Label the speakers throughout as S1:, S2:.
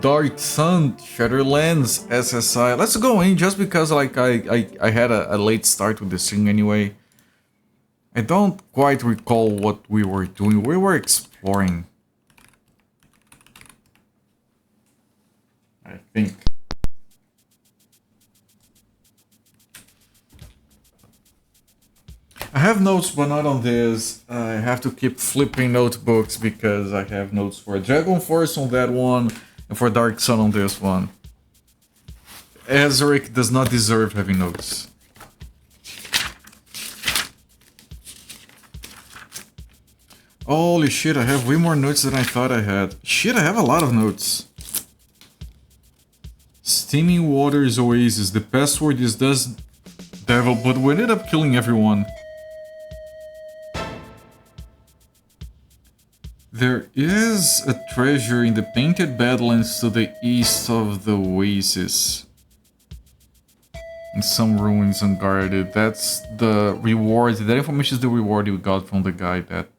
S1: Dark Sun, Shadowlands, SSI. Let's go in just because like I had a late start with this thing anyway. I don't quite recall what we were doing. We were exploring. I think. I have notes, but not on this. I have to keep flipping notebooks because I have notes for Dragon Force on that one and for Dark Sun on this one. Ezeric does not deserve having notes. Holy shit, I have way more notes than I thought I had. Shit, I have a lot of notes. Steaming Waters Oasis. The password is this devil, but we ended up killing everyone. There is a treasure in the Painted Badlands to the east of the oasis. In some ruins unguarded. That's the reward. That information is the reward you got from the guy that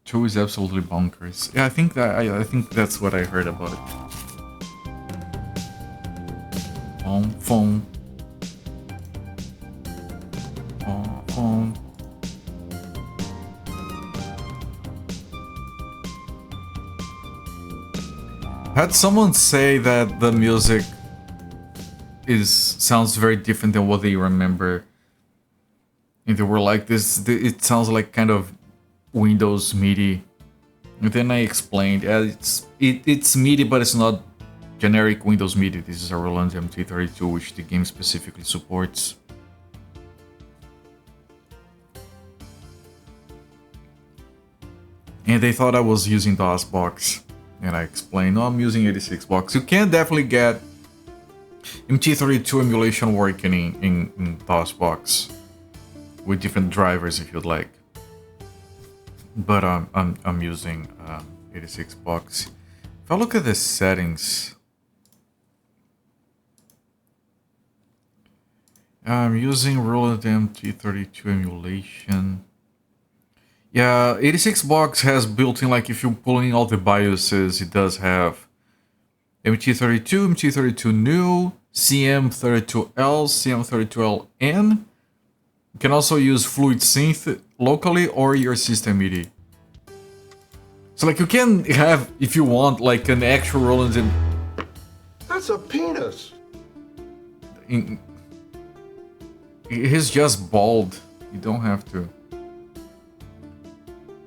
S1: Joe is absolutely bonkers. Yeah, I think that's what I heard about it. Phone. Phone. Had someone say that the music sounds very different than what they remember, and they were like, "This, it sounds like kind of Windows MIDI." And then I explained, it's MIDI, but it's not generic Windows MIDI. This is a Roland MT32, which the game specifically supports. And they thought I was using DOSBox. And I explained, no, I'm using 86box. You can definitely get MT32 emulation working in DOSBox with different drivers if you'd like. But I'm using 86box. If I look at the settings, I'm using Roland MT32 emulation. Yeah, 86box has built-in, like if you pull in all the BIOSes, it does have MT32, MT32 new, CM32L, CM32LN. You can also use Fluid Synth locally or your system MIDI. So like you can have, if you want, like an actual Roland and...
S2: That's a penis!
S1: He's just bald. You don't have to.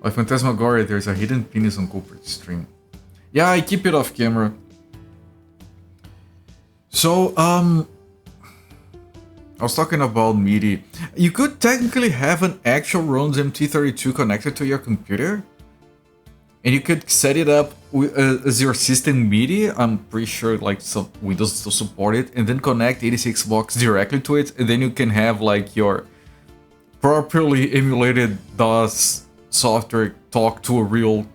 S1: Like Phantasmagoria, there's a hidden penis on Culprit's stream. Yeah, I keep it off camera. So, I was talking about MIDI. You could technically have an actual Roland MT32 connected to your computer. And you could set it up as your system MIDI. I'm pretty sure like some Windows still support it. And then connect 86box directly to it. And then you can have like your properly emulated DOS software talk to a real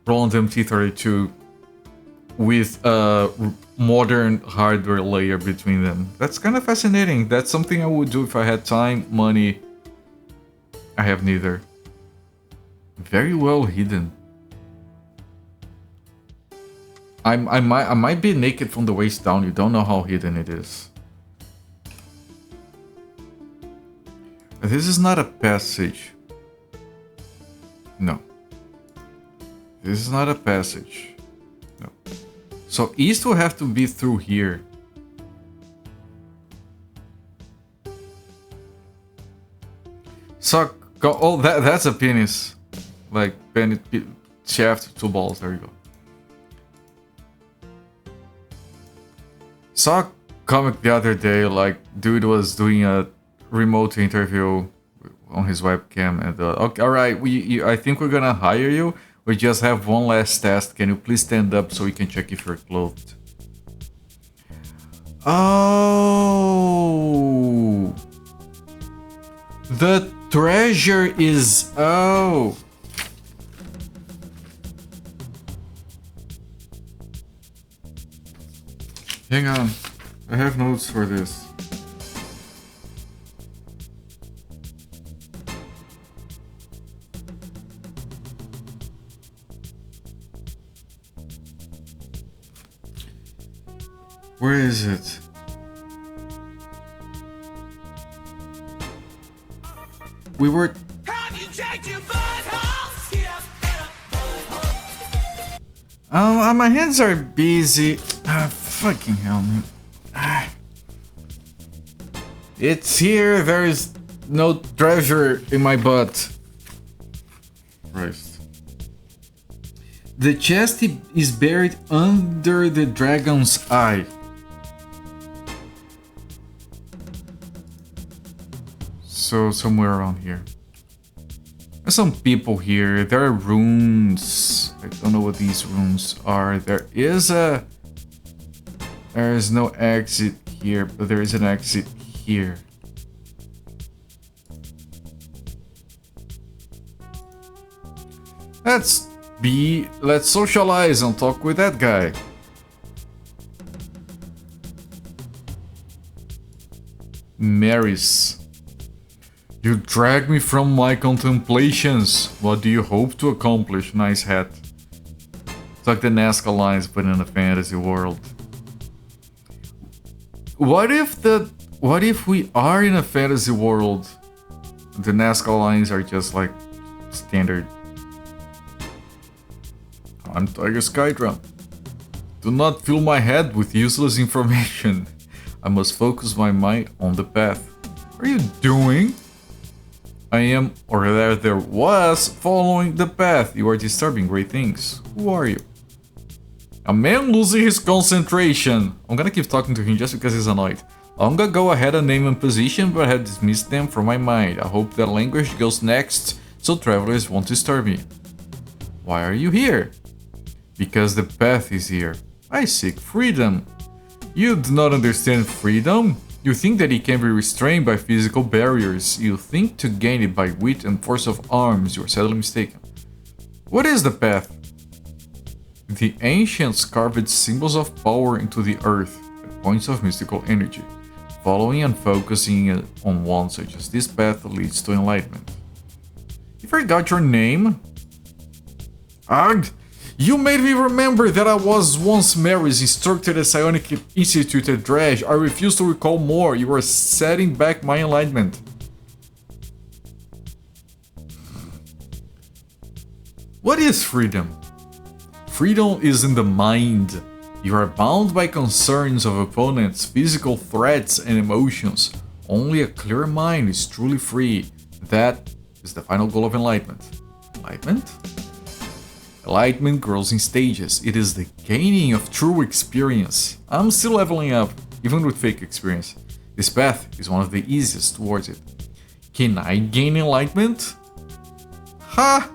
S1: Roland MT32 with a modern hardware layer between them. That's kind of fascinating. That's something I would do if I had time, money. I have neither. Very well hidden. I might be naked from the waist down. You don't know how hidden it is. This is not a passage. No. This is not a passage. No. So east will have to be through here. So, oh, that's a penis. Like, shaft, 2 balls, there you go. Saw a comic the other day, like, dude was doing a remote interview on his webcam, and okay, all right, I think we're gonna hire you. We just have one last test. Can you please stand up so we can check if you're clothed? Oh, the treasure is Hang on, I have notes for this. Where is it? We were... my hands are busy. Fucking hell, man. It's here. There is no treasure in my butt. Christ. The chest is buried under the dragon's eye. So somewhere around here. There's some people here. There are runes. I don't know what these runes are. There is no exit here, but there is an exit here. Let's socialize and talk with that guy. Maris. You drag me from my contemplations. What do you hope to accomplish? Nice hat. It's like the Nazca lines, but in a fantasy world. What if we are in a fantasy world? The Nazca lines are just like standard. I'm Tiger Skydrum. Do not fill my head with useless information. I must focus my mind on the path. What are you doing? I am, or rather was, following the path. You are disturbing great things. Who are you? A man losing his concentration. I'm gonna keep talking to him just because he's annoyed. I'm gonna go ahead and name and position, but I have dismissed them from my mind. I hope that language goes next, so travelers won't disturb me. Why are you here? Because the path is here. I seek freedom. You do not understand freedom? You think that it can be restrained by physical barriers. You think to gain it by wit and force of arms. You are sadly mistaken. What is the path? The ancients carved symbols of power into the earth at points of mystical energy. Following and focusing on one such as this path leads to enlightenment. You forgot your name? Ugh! You made me remember that I was once Mary's instructor at Psionic Institute at Dredge. I refuse to recall more. You are setting back my enlightenment. What is freedom? Freedom is in the mind. You are bound by concerns of opponents, physical threats, and emotions. Only a clear mind is truly free. That is the final goal of enlightenment. Enlightenment? Enlightenment grows in stages. It is the gaining of true experience. I'm still leveling up, even with fake experience. This path is one of the easiest towards it. Can I gain enlightenment? Ha!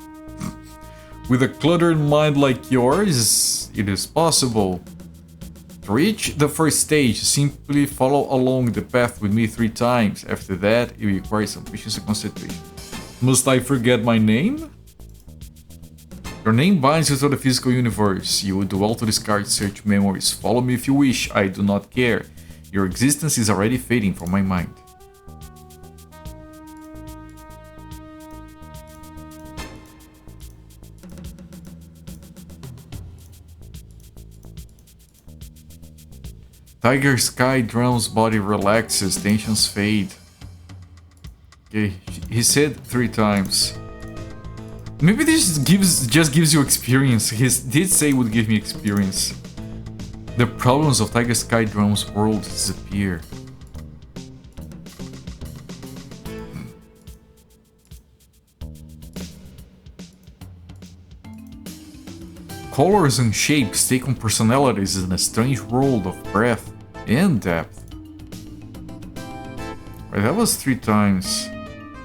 S1: With a cluttered mind like yours, it is possible. To reach the first stage, simply follow along the path with me 3 times. After that, it requires some patience and concentration. Must I forget my name? Your name binds you to the physical universe. You will do well to discard such memories. Follow me if you wish, I do not care. Your existence is already fading from my mind. Tiger Sky Drum's body relaxes, tensions fade. Okay, he said 3 times. Maybe this just gives you experience. He did say it would give me experience. The problems of Tiger Sky Drum's world disappear. Colors and shapes take on personalities in a strange world of breadth and depth. Right, that was 3 times.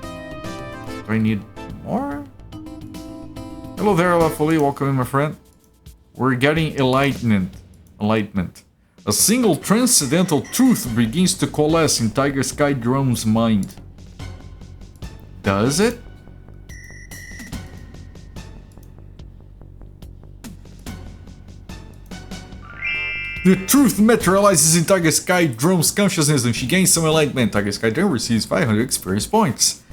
S1: Do I need more? Hello there, Lafoli. Welcome in, my friend. We're getting enlightenment. A single transcendental truth begins to coalesce in Tiger Sky Drum's mind. Does it? The truth materializes in Tiger Sky Drum's consciousness and she gains some enlightenment. Tiger Sky Drum receives 500 experience points.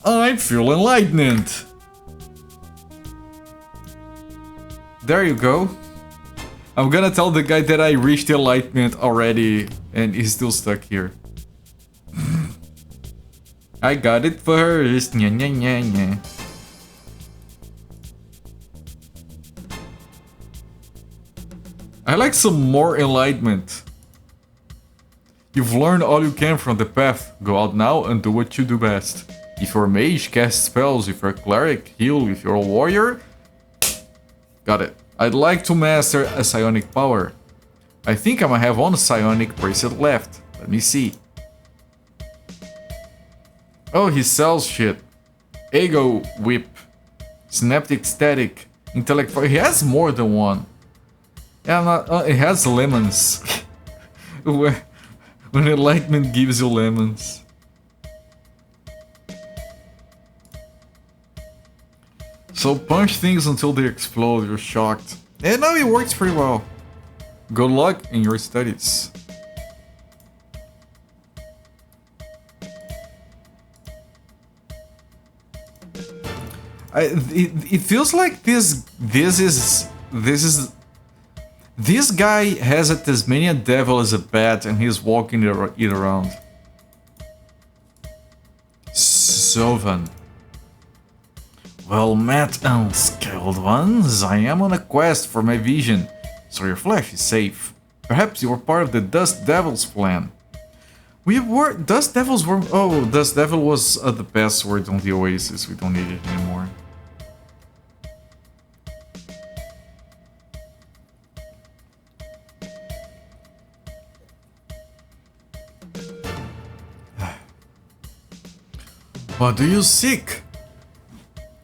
S1: I feel enlightenment. There you go. I'm gonna tell the guy that I reached enlightenment already and he's still stuck here. I got it first. Nya, nya, nya, nya. I like some more enlightenment. You've learned all you can from the path. Go out now and do what you do best. If you're a mage, cast spells. If you're a cleric, heal. If you're a warrior... Got it. I'd like to master a psionic power. I think I might have one psionic bracelet left. Let me see. Oh, he sells shit. Ego Whip. Synaptic Static. Intellect... He has more than one. Yeah, it has lemons. When enlightenment gives you lemons. So punch things until they explode, you're shocked. And now it works pretty well. Good luck in your studies. It feels like this guy has a Tasmanian devil as a bat and he's walking it around. Sylvan. Well met, unskilled ones. I am on a quest for my vision, so your flesh is safe. Perhaps you were part of the Dust Devil's plan. We were... Dust Devils were... Oh, Dust Devil was the password on the Oasis. We don't need it anymore. What do you seek?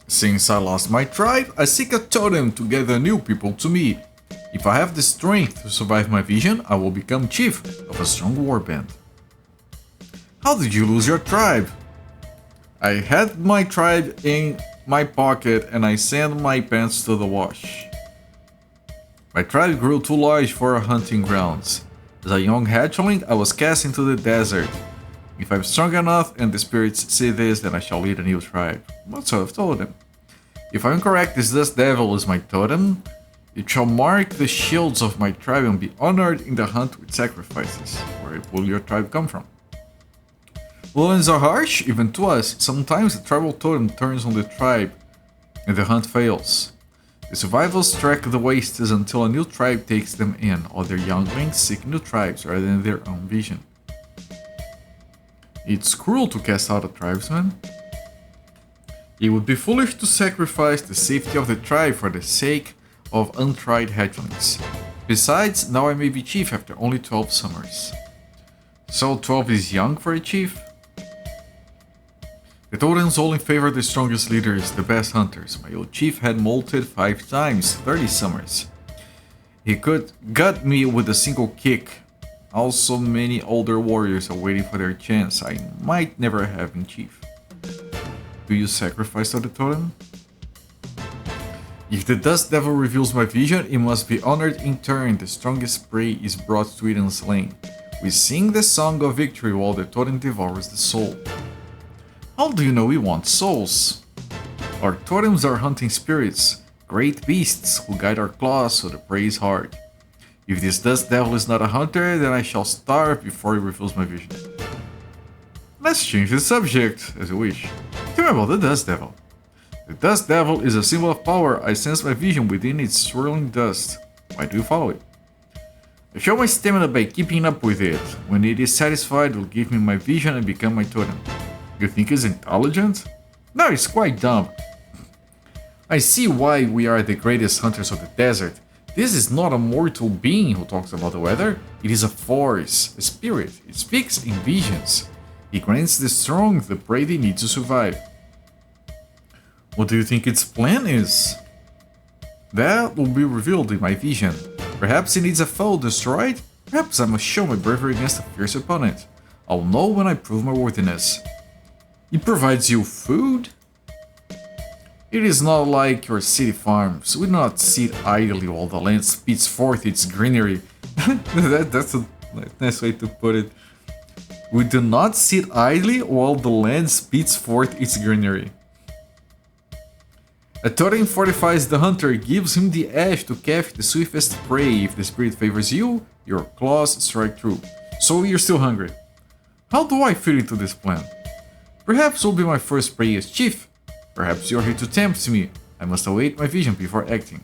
S1: Since I lost my tribe, I seek a totem to gather new people to me. If I have the strength to survive my vision, I will become chief of a strong warband. How did you lose your tribe? I had my tribe in my pocket and I sent my pants to the wash. My tribe grew too large for our hunting grounds. As a young hatchling, I was cast into the desert. If I'm strong enough and the spirits see this, then I shall lead a new tribe. What sort of totem? If I'm correct, this Dust Devil is my totem. It shall mark the shields of my tribe and be honored in the hunt with sacrifices. Where will your tribe come from? Lowlands are harsh, even to us. Sometimes the tribal totem turns on the tribe and the hunt fails. The survivors trek the wastes until a new tribe takes them in. Other younglings seek new tribes rather than their own vision. It's cruel to cast out a tribesman. It would be foolish to sacrifice the safety of the tribe for the sake of untried hatchlings. Besides, now I may be chief after only 12 summers. So 12 is young for a chief? The totems only favor the strongest leaders, the best hunters. My old chief had molted 5 times, 30 summers. He could gut me with a single kick. Also, many older warriors are waiting for their chance I might never have in chief. Do you sacrifice to the totem? If the Dust Devil reveals my vision, it must be honored in turn. The strongest prey is brought to it and slain. We sing the song of victory while the totem devours the soul. How do you know we want souls? Our totems are hunting spirits, great beasts who guide our claws so the prey is hard. If this Dust Devil is not a hunter, then I shall starve before he reveals my vision. Let's change the subject, as you wish. Tell me about the Dust Devil. The Dust Devil is a symbol of power. I sense my vision within its swirling dust. Why do you follow it? I show my stamina by keeping up with it. When it is satisfied, it will give me my vision and become my totem. You think it's intelligent? No, it's quite dumb. I see why we are the greatest hunters of the desert. This is not a mortal being who talks about the weather. It is a force, a spirit. It speaks in visions. It grants the strong the prey they need to survive. What do you think its plan is? That will be revealed in my vision. Perhaps it needs a foe destroyed? Perhaps I must show my bravery against a fierce opponent. I'll know when I prove my worthiness. It provides you food? It is not like your city farms. We do not sit idly while the land spits forth its greenery. That's a nice way to put it. We do not sit idly while the land spits forth its greenery. A totem fortifies the hunter, gives him the edge to catch the swiftest prey. If the spirit favors you, your claws strike true. So you're still hungry. How do I fit into this plan? Perhaps you'll be my first prey as chief. Perhaps you're here to tempt me. I must await my vision before acting.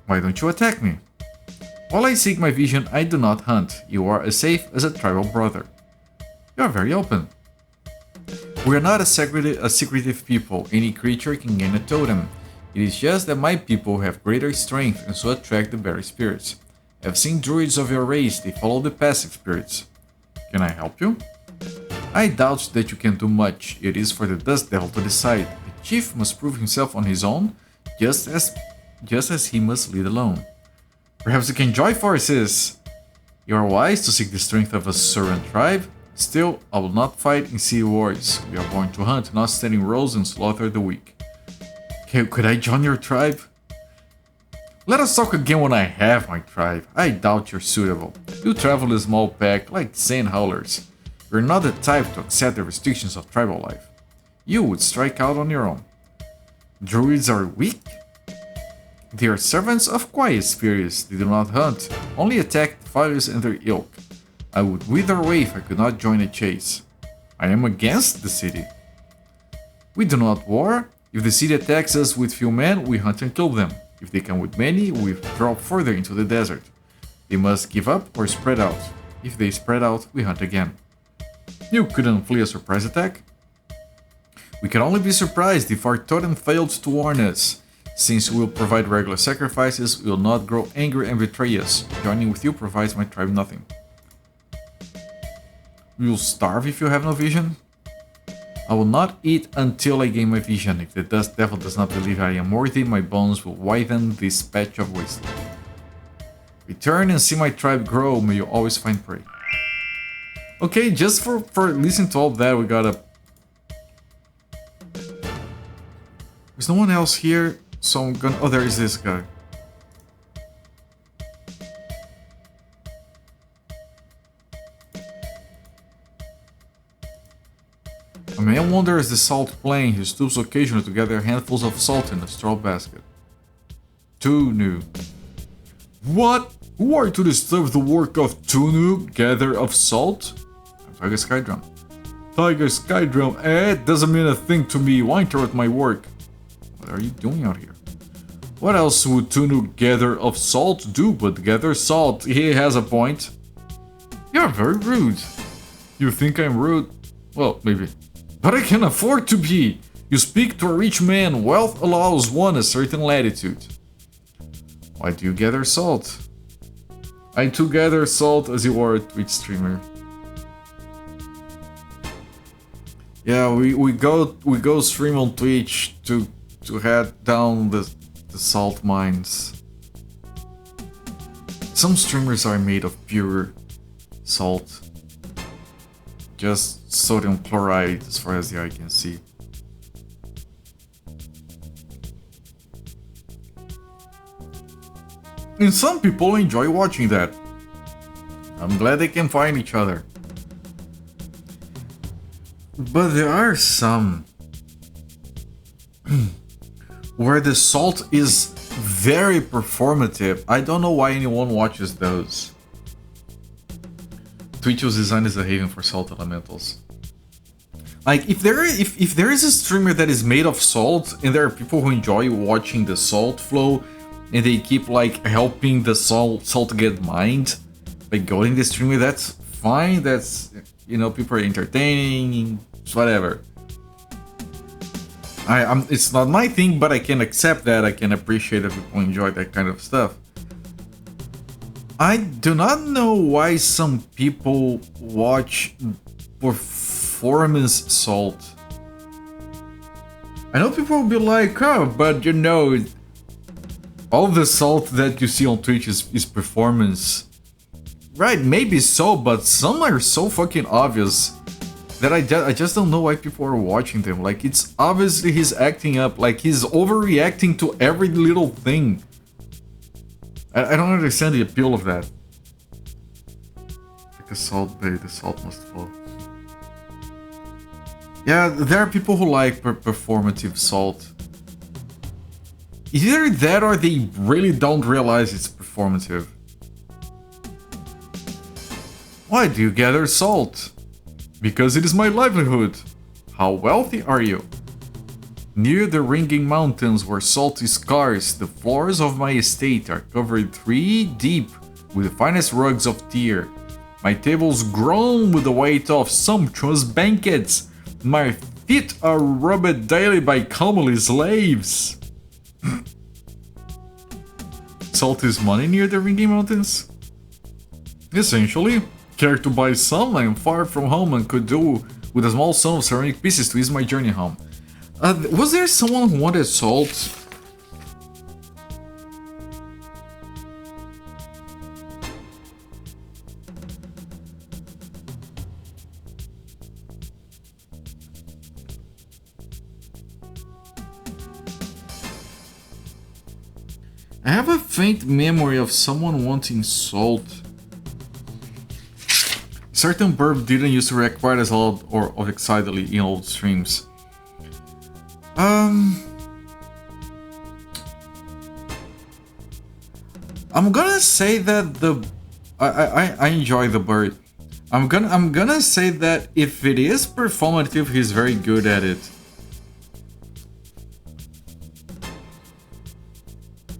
S1: Why don't you attack me? While I seek my vision, I do not hunt. You are as safe as a tribal brother. You are very open. We are not a secretive people. Any creature can gain a totem. It is just that my people have greater strength and so attract the berry spirits. I've seen druids of your race, they follow the passive spirits. Can I help you? I doubt that you can do much. It is for the Dust Devil to decide. The chief must prove himself on his own, just as he must lead alone. Perhaps you can join forces. You are wise to seek the strength of a Suran tribe. Still, I will not fight in city wars. We are born to hunt, not stand in rows and slaughter the weak. Could I join your tribe? Let us talk again when I have my tribe. I doubt you're suitable. You travel a small pack like sand howlers. You're not the type to accept the restrictions of tribal life. You would strike out on your own. Druids are weak? They are servants of quiet spirits. They do not hunt, only attack fighters and their ilk. I would wither away if I could not join a chase. I am against the city. We do not war. If the city attacks us with few men, we hunt and kill them. If they come with many, we drop further into the desert. They must give up or spread out. If they spread out, we hunt again. You couldn't flee a surprise attack? We can only be surprised if our totem failed to warn us. Since we will provide regular sacrifices, we will not grow angry and betray us. Joining with you provides my tribe nothing. We will starve if you have no vision? I will not eat until I gain my vision. If the Dust Devil does not believe I am worthy, my bones will widen this patch of wasteland. Return and see my tribe grow, may you always find prey. Okay, just for listening to all that, we gotta... There's no one else here, so I'm gonna... Oh, there is this guy. A man wanders the salt plain. He stoops occasionally to gather handfuls of salt in a straw basket. Tunu. What? Who are you to disturb the work of Tunu, gatherer of salt? I'm Tiger Skydrum. Tiger Skydrum, it doesn't mean a thing to me. Why interrupt my work? What are you doing out here? What else would Tunu, gatherer of salt, do but gather salt? He has a point. You're very rude. You think I'm rude? Well, maybe. But I can afford to be. You speak to a rich man. Wealth allows one a certain latitude. Why do you gather salt? I too gather salt as you are a Twitch streamer. Yeah, we go stream on Twitch to head down the salt mines. Some streamers are made of pure salt. Just sodium chloride as far as the eye can see. And some people enjoy watching that. I'm glad they can find each other. But there are some where the salt is very performative. I don't know why anyone watches those. Twitch was designed as a haven for salt elementals. Like, if there is a streamer that is made of salt, and there are people who enjoy watching the salt flow, and they keep like helping the salt get mined by going the streamer, that's fine. That's, you know, people are entertaining, whatever. It's not my thing, but I can accept that. I can appreciate that people enjoy that kind of stuff. I do not know why some people watch performance salt. I know people will be like, oh, but you know, all the salt that you see on Twitch is performance. Right, maybe so, but some are so fucking obvious that I just don't know why people are watching them. Like, it's obviously he's acting up, like he's overreacting to every little thing. I don't understand the appeal of that. Like a salt bay, the salt must flow. Yeah, there are people who like performative salt. Either that or they really don't realize it's performative. Why do you gather salt? Because it is my livelihood. How wealthy are you? Near the ringing mountains where salt is scarce, the floors of my estate are covered 3 deep with the finest rugs of Tyr. My tables groan with the weight of sumptuous banquets. My feet are rubbed daily by comely slaves. Salt is money near the ringing mountains? Essentially. Care to buy some? I am far from home and could do with a small sum of ceramic pieces to ease my journey home. Was there someone who wanted salt? I have a faint memory of someone wanting salt. Certain burp didn't used to react quite as loud or excitedly in old streams. I'm gonna say that I enjoy the bird. I'm gonna say that if it is performative, he's very good at it.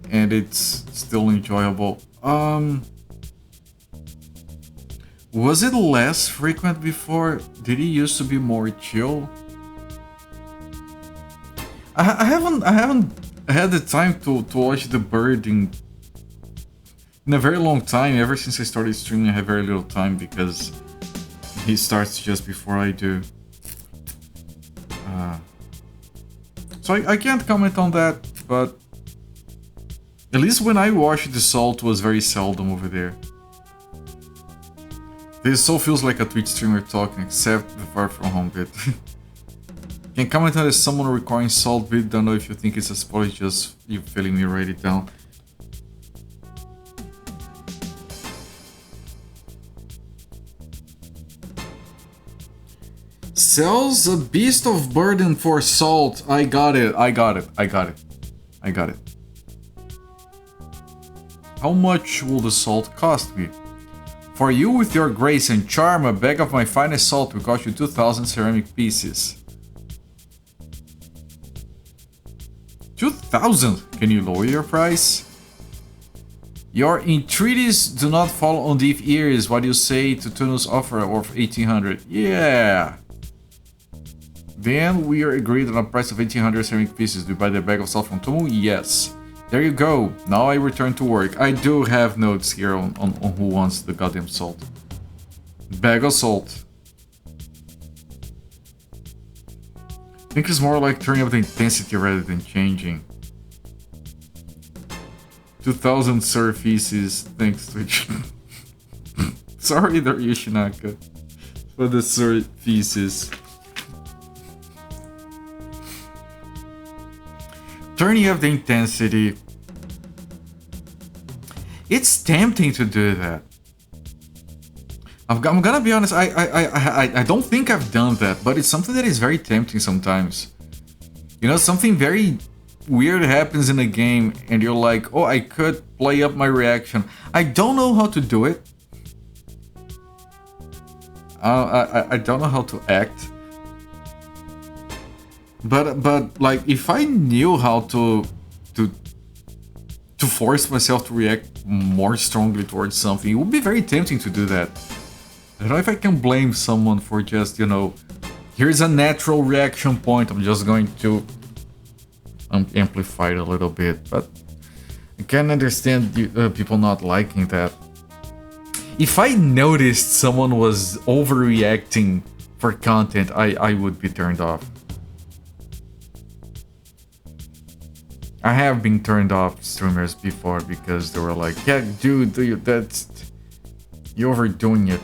S1: And it's still enjoyable. Was it less frequent before? Did he used to be more chill? I haven't had the time to watch the bird in a very long time. Ever since I started streaming, I have very little time because he starts just before I do. So I can't comment on that, but at least when I watched, the salt was very seldom over there. This so feels like a Twitch streamer talking, except the far from home bit. Can comment on this someone requiring salt bit, don't know if you think it's a spoiler, just you feeling me write it down. Sells a beast of burden for salt. I got it. How much will the salt cost me? For you with your grace and charm, a bag of my finest salt will cost you 2,000 ceramic pieces. 2,000? Can you lower your price? Your entreaties do not fall on deaf ears. What do you say to Tunu's offer of 1,800? Yeah. Then we are agreed on a price of 1,800 ceramic pieces. Do you buy the bag of salt from Tunu? Yes. There you go. Now I return to work. I do have notes here on who wants the goddamn salt. Bag of salt. I think it's more like turning up the intensity rather than changing. 2,000 surfaces. Thanks, Twitch. Sorry, Yoshinaka, for the surfaces. Turning up the intensity. It's tempting to do that. I'm gonna be honest, I don't think I've done that, but it's something that is very tempting sometimes. You know, something very weird happens in a game and you're like, oh, I could play up my reaction. I don't know how to do it. I don't know how to act. But like, if I knew how to force myself to react more strongly towards something, it would be very tempting to do that. I don't know if I can blame someone for just, you know, here's a natural reaction point, I'm just going to amplify it a little bit, but I can understand people not liking that. If I noticed someone was overreacting for content, I would be turned off. I have been turned off streamers before because they were like, yeah, dude, you're overdoing it.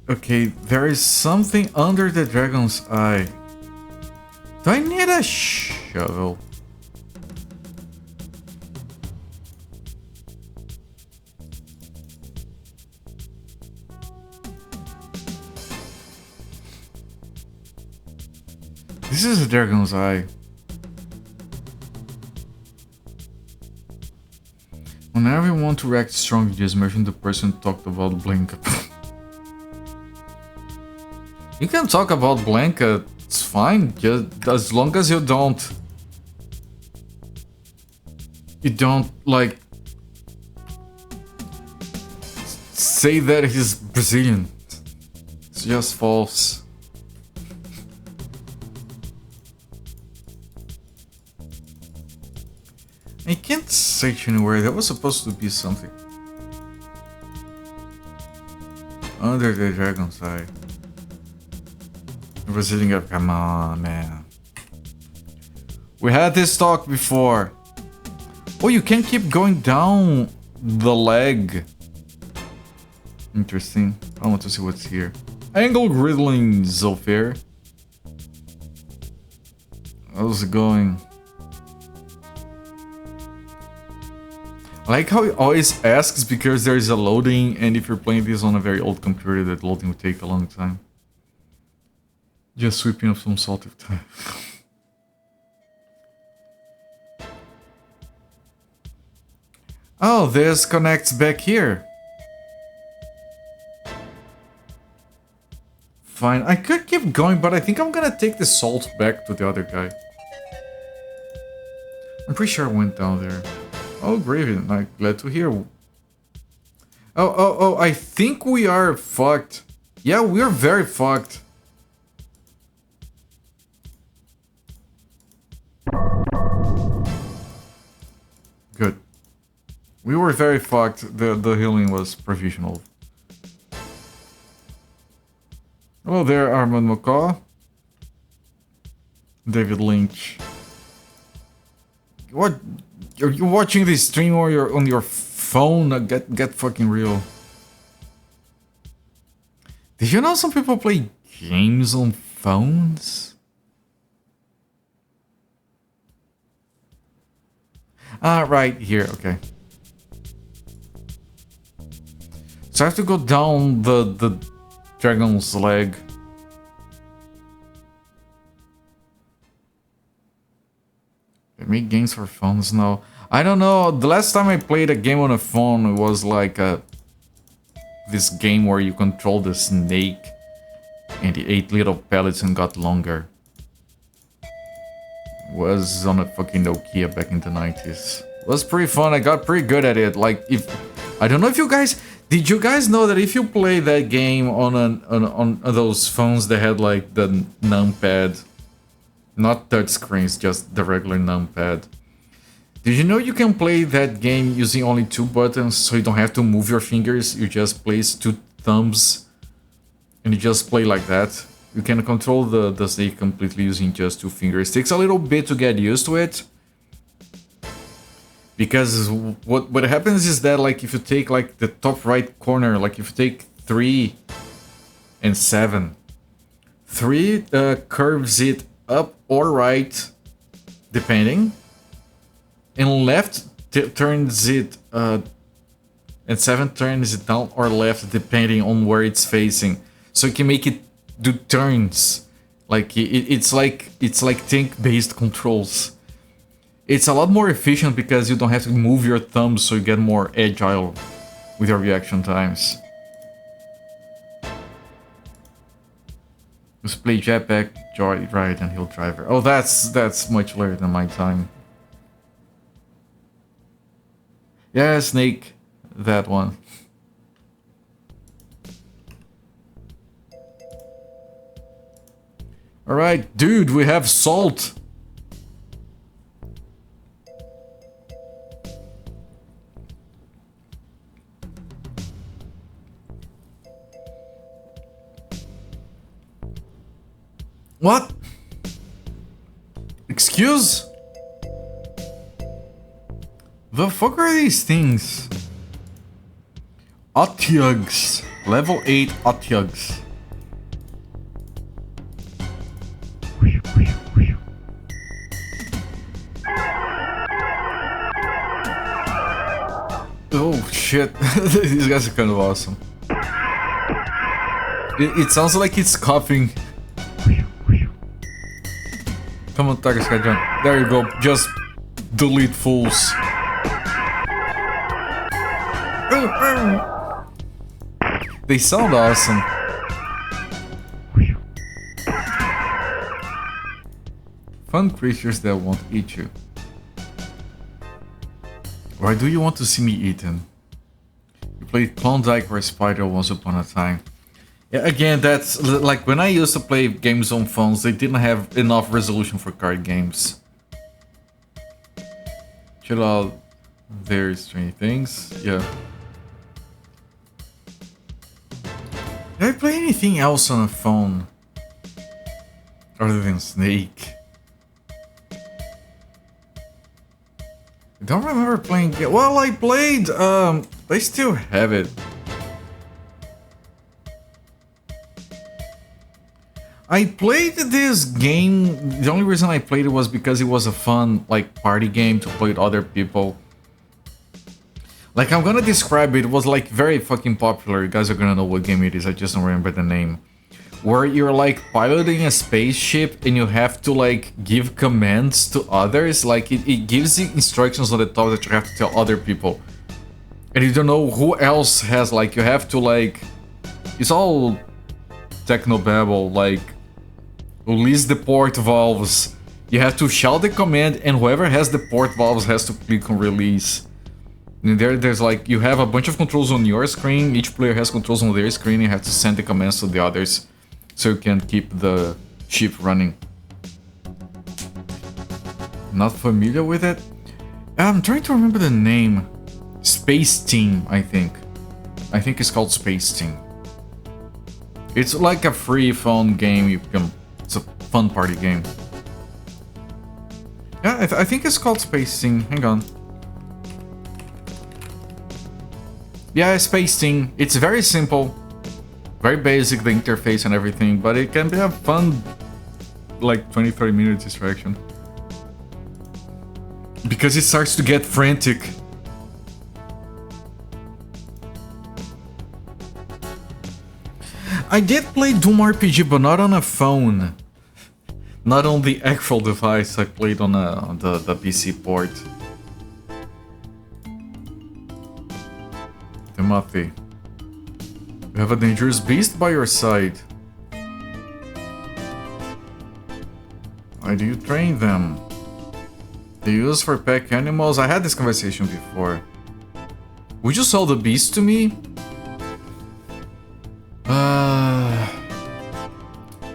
S1: Okay, there is something under the dragon's eye. Do I need a shovel? This is a dragon's eye. Whenever you want to react strongly, just mention the person talked about Blanca. You can talk about Blanca, it's fine, just as long as you don't like say that he's Brazilian. It's just false. I can't search anywhere. That was supposed to be something. Under the dragon's eye. Brazilian guy. Come on, man. We had this talk before. Oh, you can keep going down the leg. Interesting. I want to see what's here. Angle griddling Zolfair. How's it going? I like how it always asks because there is a loading, and if you're playing this on a very old computer, that loading would take a long time. Just sweeping up some salt if time. Oh, this connects back here. Fine, I could keep going, but I think I'm gonna take the salt back to the other guy. I'm pretty sure I went down there. Oh, gravy, I'm glad to hear. Oh, I think we are fucked. Yeah, we're very fucked. Good. We were very fucked. The healing was provisional. Hello there, Armand McCaw. David Lynch. What? Are you watching this stream or you're on your phone? Get fucking real. Did you know some people play games on phones? Ah, right here, okay. So I have to go down the dragon's leg. They make games for phones now. I don't know. The last time I played a game on a phone, it was like this game where you control the snake and it ate little pellets and got longer. Was on a fucking Nokia back in the 90s. Was pretty fun. I got pretty good at it. Like, if I don't know if you guys did you guys know that if you play that game on those phones that had like the numpad, not touch screens, just the regular numpad. Did you know you can play that game using only 2 buttons, so you don't have to move your fingers? You just place 2 thumbs and you just play like that. You can control the snake completely using just 2 fingers. It takes a little bit to get used to it. Because what happens is that, like, if you take like the top right corner, like if you take 3 and 7, 3 curves it up or right, depending, and left turns it, and 7 turns it down or left, depending on where it's facing. So you can make it do turns, like it's like tank-based controls. It's a lot more efficient because you don't have to move your thumbs, so you get more agile with your reaction times. Just play Jetpack, Joyride, and Hill Driver. Oh, that's much later than my time. Yeah, Snake, that one. Alright, dude, we have salt. What? Excuse? The fuck are these things? Otyugs. Level 8 Otyugs. Oh shit, these guys are kind of awesome. It sounds like it's coughing. Come on, Tiger Sky Jump. There you go. Just delete fools. They sound awesome. Fun creatures that won't eat you. Why do you want to see me eaten? You played Klondike or Spider once upon a time. Yeah, again, that's like when I used to play games on phones, they didn't have enough resolution for card games. Chill out. There's strange things. Yeah. Did I play anything else on a phone? Other than Snake? I don't remember playing... Well, I played... I still have it. I played this game... The only reason I played it was because it was a fun, like, party game to play with other people. Like, I'm gonna describe it. It was, like, very fucking popular. You guys are gonna know what game it is. I just don't remember the name. Where you're, like, piloting a spaceship and you have to, like, give commands to others. Like, it gives you instructions on the top that you have to tell other people. And you don't know who else has, like, you have to, like... It's all technobabble, like... Release the port valves. You have to shout the command and whoever has the port valves has to click on release. And there's like, you have a bunch of controls on your screen, each player has controls on their screen, you have to send the commands to the others so you can keep the ship running. Not familiar with it? I'm trying to remember the name. Space Team, I think. I think it's called Space Team. It's like a free phone game, it's a fun party game. Yeah, I think it's called Space Team, hang on. Yeah, Space Team. It's very simple, very basic, the interface and everything, but it can be a fun, like 20-30 minute distraction. Because it starts to get frantic. I did play Doom RPG, but not on a phone. Not on the actual device, I played on the PC port. Timothy, you have a dangerous beast by your side. Why do you train them? They use for pack animals? I had this conversation before. Would you sell the beast to me?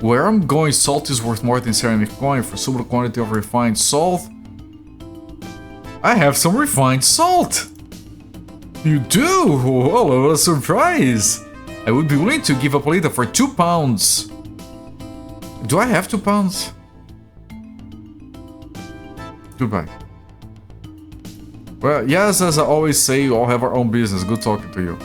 S1: Where I'm going, salt is worth more than ceramic coin for suitable quantity of refined salt. I have some refined salt! You do? Oh, what a surprise! I would be willing to give up a liter for 2 pounds. Do I have 2 pounds? Goodbye. Well, yes, as I always say, we all have our own business. Good talking to you.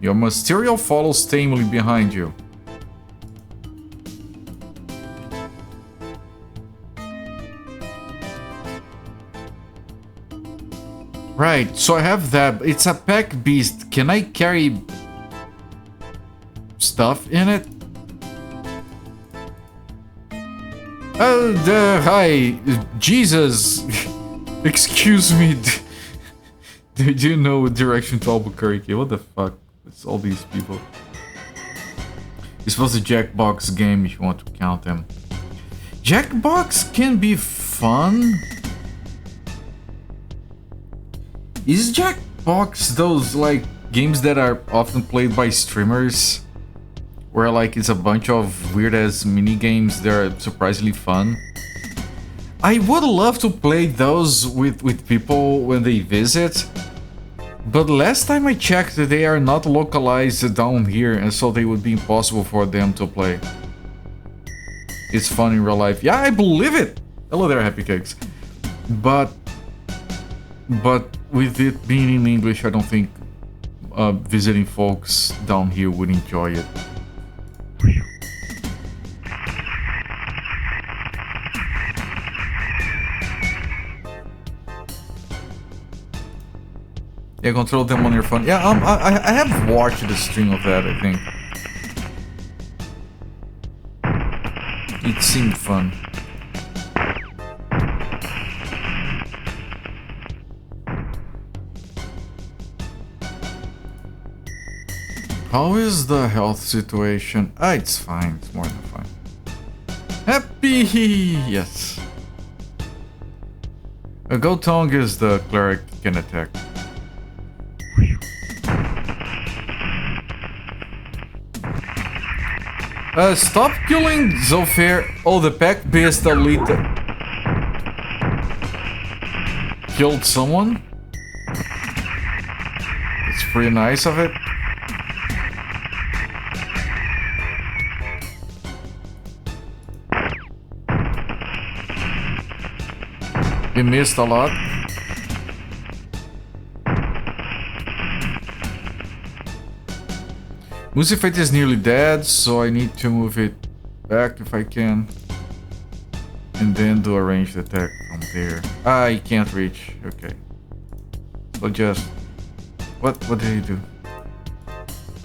S1: Your material follows tamely behind you. Right, so I have that. It's a pack beast. Can I carry stuff in it? Hi, Jesus. Excuse me. Do you know direction to Albuquerque? What the fuck? It's all these people. It's supposed to Jackbox game if you want to count them. Jackbox can be fun. Is Jackbox those like games that are often played by streamers? Where like it's a bunch of weird ass mini games that are surprisingly fun? I would love to play those with people when they visit. But last time I checked, they are not localized down here, and so they would be impossible for them to play. It's fun in real life. Yeah, I believe it! Hello there, Happy Cakes. But with it being in English, I don't think visiting folks down here would enjoy it. Yeah, control them on your phone. Yeah, I have watched the stream of that, I think. It seemed fun. How is the health situation? Ah, it's fine. It's more than fine. Happy! Yes. A Gotong is the cleric can attack. Stop killing Zofir. Oh, the pack beast elite killed someone? It's pretty nice of it. We missed a lot. Musifate is nearly dead, so I need to move it back if I can. And then do a ranged attack from there. Ah, I can't reach. Okay. So just... What did he do?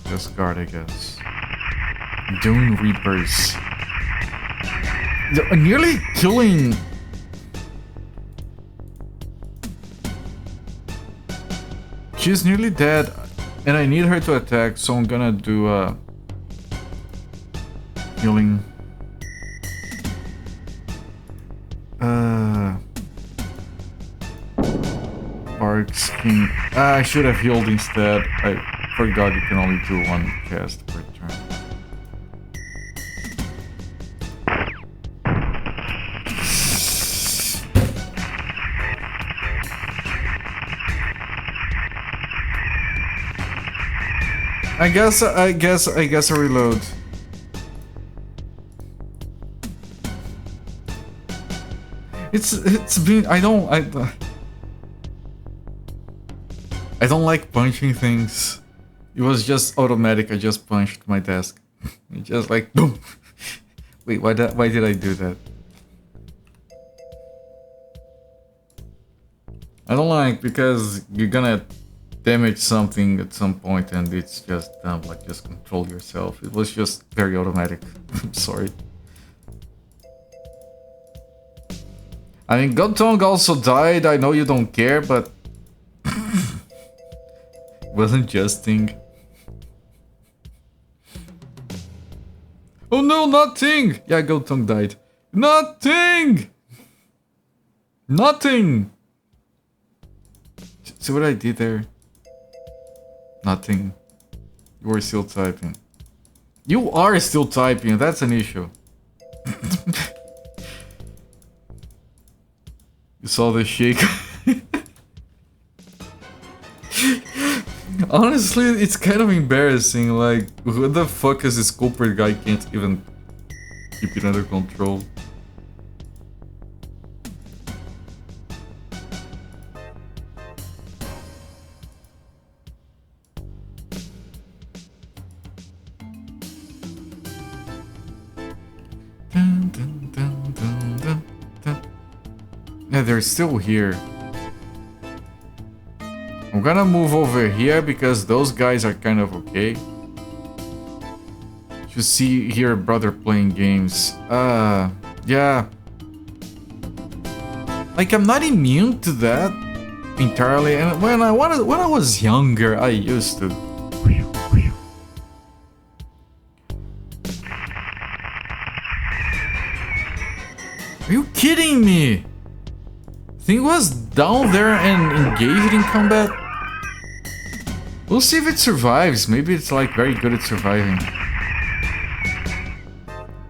S1: Just guard, I guess. Dune Reapers. They're nearly killing... She's nearly dead, and I need her to attack, so I'm gonna do healing. Bark skin. I should have healed instead. I forgot you can only do one cast per turn. I guess I reload. It's been I don't like punching things. It was just automatic. I just punched my desk. It just like boom. Wait, why did I do that? I don't like because you're gonna damage something at some point and it's just like just control yourself. It was just very automatic. I'm sorry. I mean, Gotong also died. I know you don't care, but it wasn't jesting. Oh no, nothing! Yeah, Gotong died. Nothing! Nothing! See what I did there? Nothing. You were still typing. You are still typing, that's an issue. You saw the shake. Honestly, it's kind of embarrassing. Like, who the fuck is this culprit guy can't even keep it under control? Yeah, they're still here. I'm gonna move over here because those guys are kind of okay. You see here, brother playing games. Yeah. Like, I'm not immune to that entirely. And when I was younger, I used to. Are you kidding me? Thing was down there and engaged in combat. We'll see if it survives. Maybe it's like very good at surviving.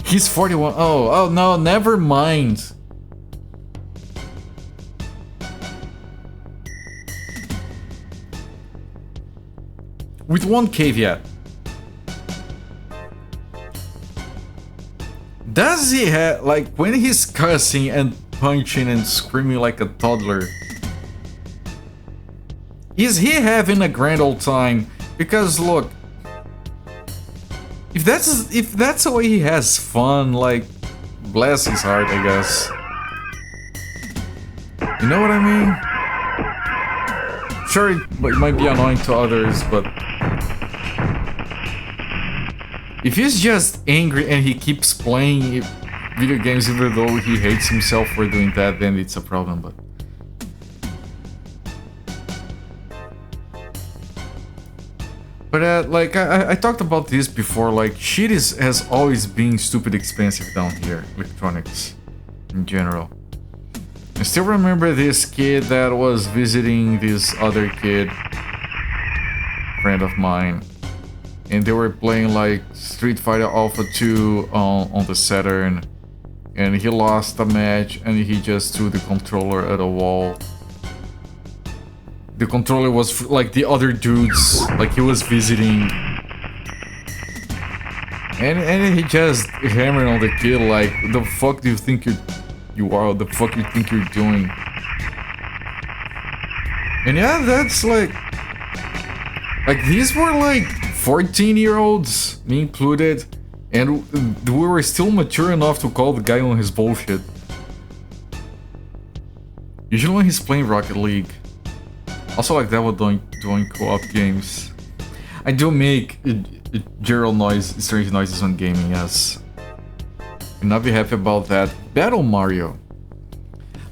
S1: He's 41. Oh no, never mind. With one caveat. Does he have, like, when he's cussing and punching and screaming like a toddler, is he having a grand old time? Because look, if that's the way he has fun, like, bless his heart, I guess. You know what I mean? Sure, it might be annoying to others, but if he's just angry and he keeps playing, video games, even though he hates himself for doing that, then it's a problem, but like I talked about this before, like shit has always been stupid expensive down here, electronics in general. I still remember this kid that was visiting this other kid, friend of mine, and they were playing like Street Fighter Alpha 2 on the Saturn, and he lost a match and he just threw the controller at a wall. The controller was like the other dudes, like he was visiting, and he just hammered on the kid like, the fuck do you think you are? What the fuck you think you're doing? And yeah, that's like these were like 14-year-olds, me included, and we were still mature enough to call the guy on his bullshit. Usually when he's playing Rocket League. Also like that with doing co-op games. I do make general strange noises when gaming, yes. And I'll be happy about that. Battle Mario.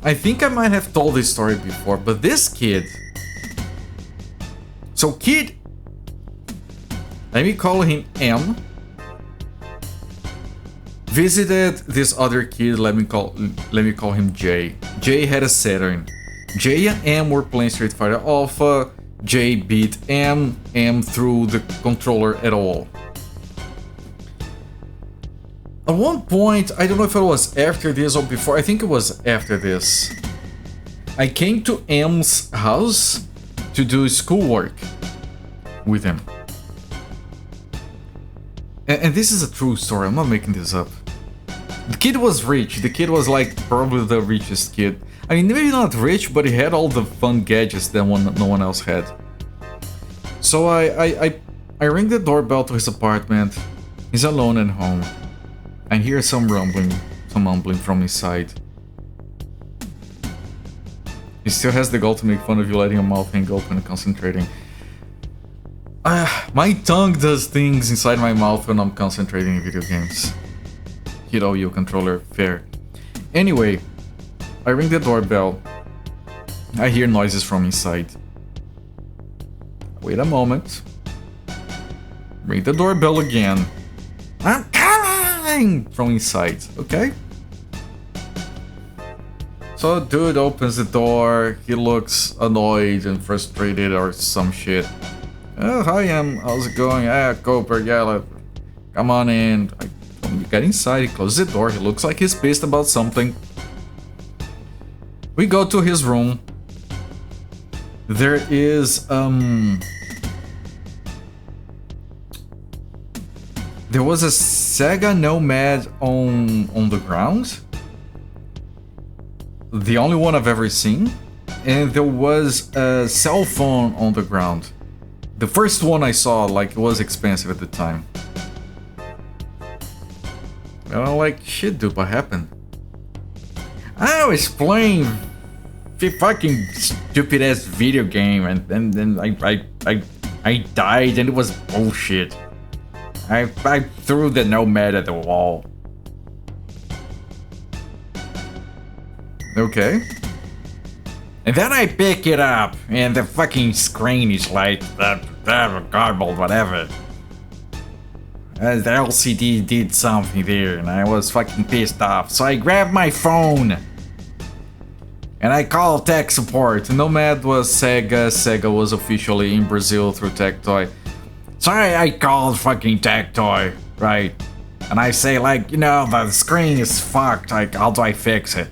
S1: I think I might have told this story before, but this kid... So kid... Let me call him M. Visited this other kid, let me call him J. J had a Saturn. J and M were playing Street Fighter Alpha. J beat M. M threw the controller at a wall. At one point, I don't know if it was after this or before, I think it was after this, I came to M's house to do schoolwork with him. And this is a true story, I'm not making this up. The kid was rich, the kid was like probably the richest kid. I mean, maybe not rich, but he had all the fun gadgets that no one else had. So I ring the doorbell to his apartment. He's alone at home. I hear some mumbling from inside. He still has the goal to make fun of you letting your mouth hang open and concentrating. My tongue does things inside my mouth when I'm concentrating in video games. Hit you controller, fair. Anyway, I ring the doorbell. I hear noises from inside. Wait a moment. Ring the doorbell again. I'm coming! From inside, okay? So dude opens the door, he looks annoyed and frustrated or some shit. Oh, hi Em, how's it going? Cooper, yeah, come on in. You get inside, he closes the door, he looks like he's pissed about something. We go to his room. There is, there was a Sega Nomad on the ground. The only one I've ever seen. And there was a cell phone on the ground. The first one I saw, like, it was expensive at the time. And I'm like, shit dude, what happened? I was playing fucking stupid ass video game and then I died and it was bullshit. I threw the Nomad at the wall. Okay. And then I pick it up and the fucking screen is like garbled, whatever. The LCD did something there and I was fucking pissed off. So I grabbed my phone and I called tech support. Nomad was Sega. Sega was officially in Brazil through Tectoy. So I called fucking Tectoy, right? And I say like, you know, the screen is fucked. Like, how do I fix it?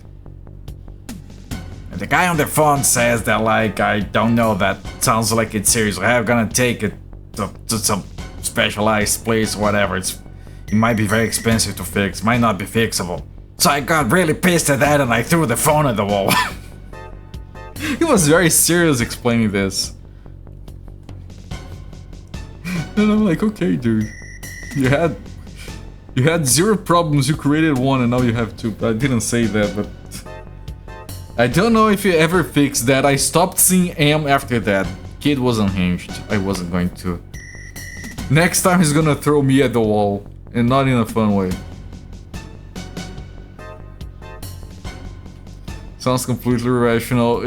S1: And the guy on the phone says that like, I don't know, that sounds like it's serious. I'm gonna take it to some specialized place or whatever. It might be very expensive to fix, might not be fixable. So I got really pissed at that and I threw the phone at the wall. He was very serious explaining this. And I'm like, okay dude. You had 0 problems, you created 1 and now you have 2. I didn't say that, but I don't know if you ever fixed that. I stopped seeing M after that. Kid was unhinged. I wasn't going to. Next time he's gonna throw me at the wall. And not in a fun way. Sounds completely irrational.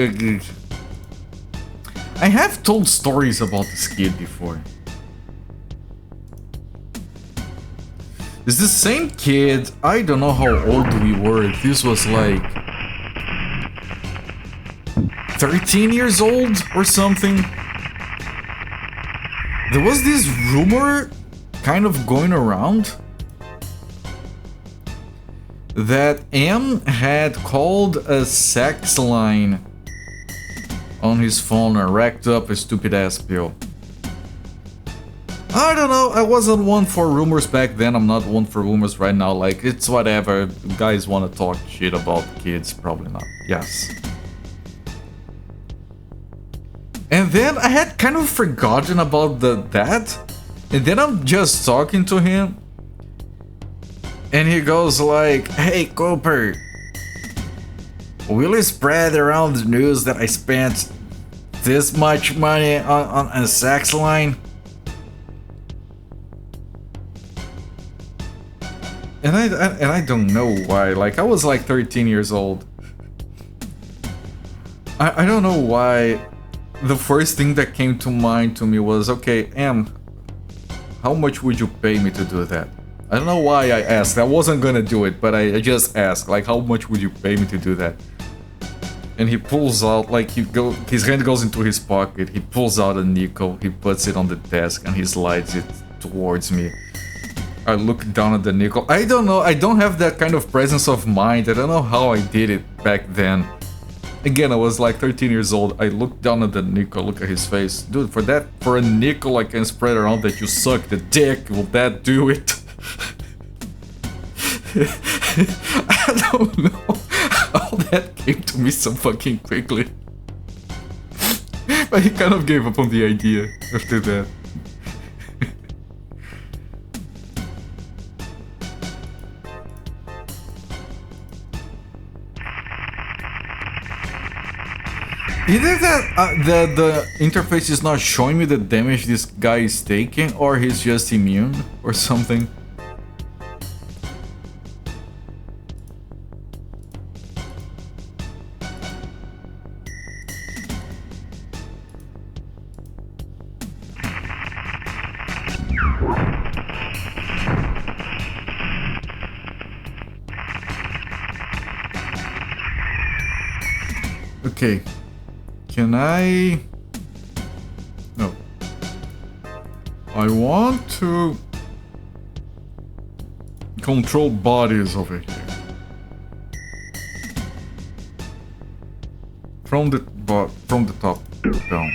S1: I have told stories about this kid before. It's the same kid. I don't know how old we were. This was like 13 years old or something. There was this rumor kind of going around that M had called a sex line on his phone and racked up a stupid ass bill. I don't know, I wasn't one for rumors back then, I'm not one for rumors right now, like, it's whatever. Guys wanna talk shit about kids, probably not. Yes. And then I had kind of forgotten about that, and then I'm just talking to him, and he goes like, "Hey Cooper, will you spread around the news that I spent this much money on a sex line?" And I don't know why, like, I was like 13 years old. I don't know why the first thing that came to mind to me was, okay, Em, how much would you pay me to do that? I don't know why I asked, I wasn't gonna do it, but I just asked, like, how much would you pay me to do that? And he pulls out, like, his hand goes into his pocket, he pulls out a nickel, he puts it on the desk, and he slides it towards me. I look down at the nickel. I don't know, I don't have that kind of presence of mind. I don't know how I did it back then. Again, I was like 13 years old. I look down at the nickel, look at his face. Dude, for a nickel I can spread around that you suck the dick, will that do it? I don't know how that came to me so fucking quickly. But he kind of gave up on the idea after that. Either that the interface is not showing me the damage this guy is taking, or he's just immune, or something. Okay. Can I... No. I want to control bodies over here. From the top down.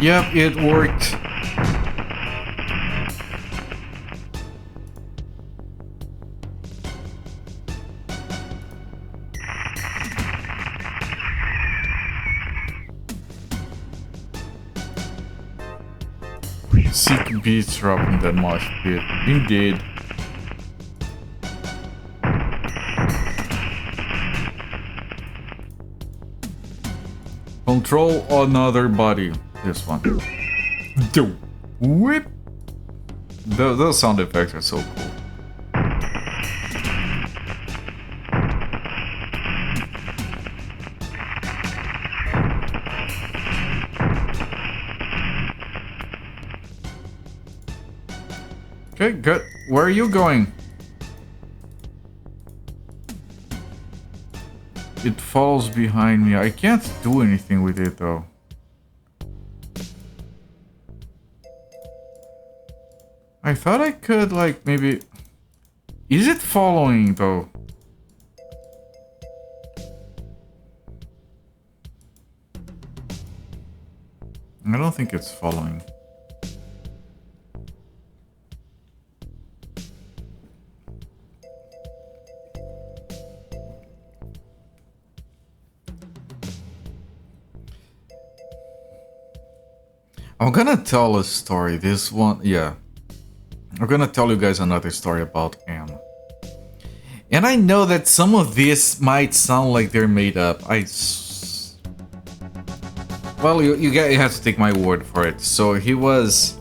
S1: Yep, it worked. Sick beats dropping that mosh pit. Indeed. Control another body. This one. Do whip. Those sound effects are so cool. Okay, good. Where are you going? It falls behind me. I can't do anything with it though. I thought I could, like, maybe... Is it following though? I don't think it's following. I'm gonna tell a story. This one, yeah. I'm gonna tell you guys another story about M. And I know that some of this might sound like they're made up. Well, you have to take my word for it. So he was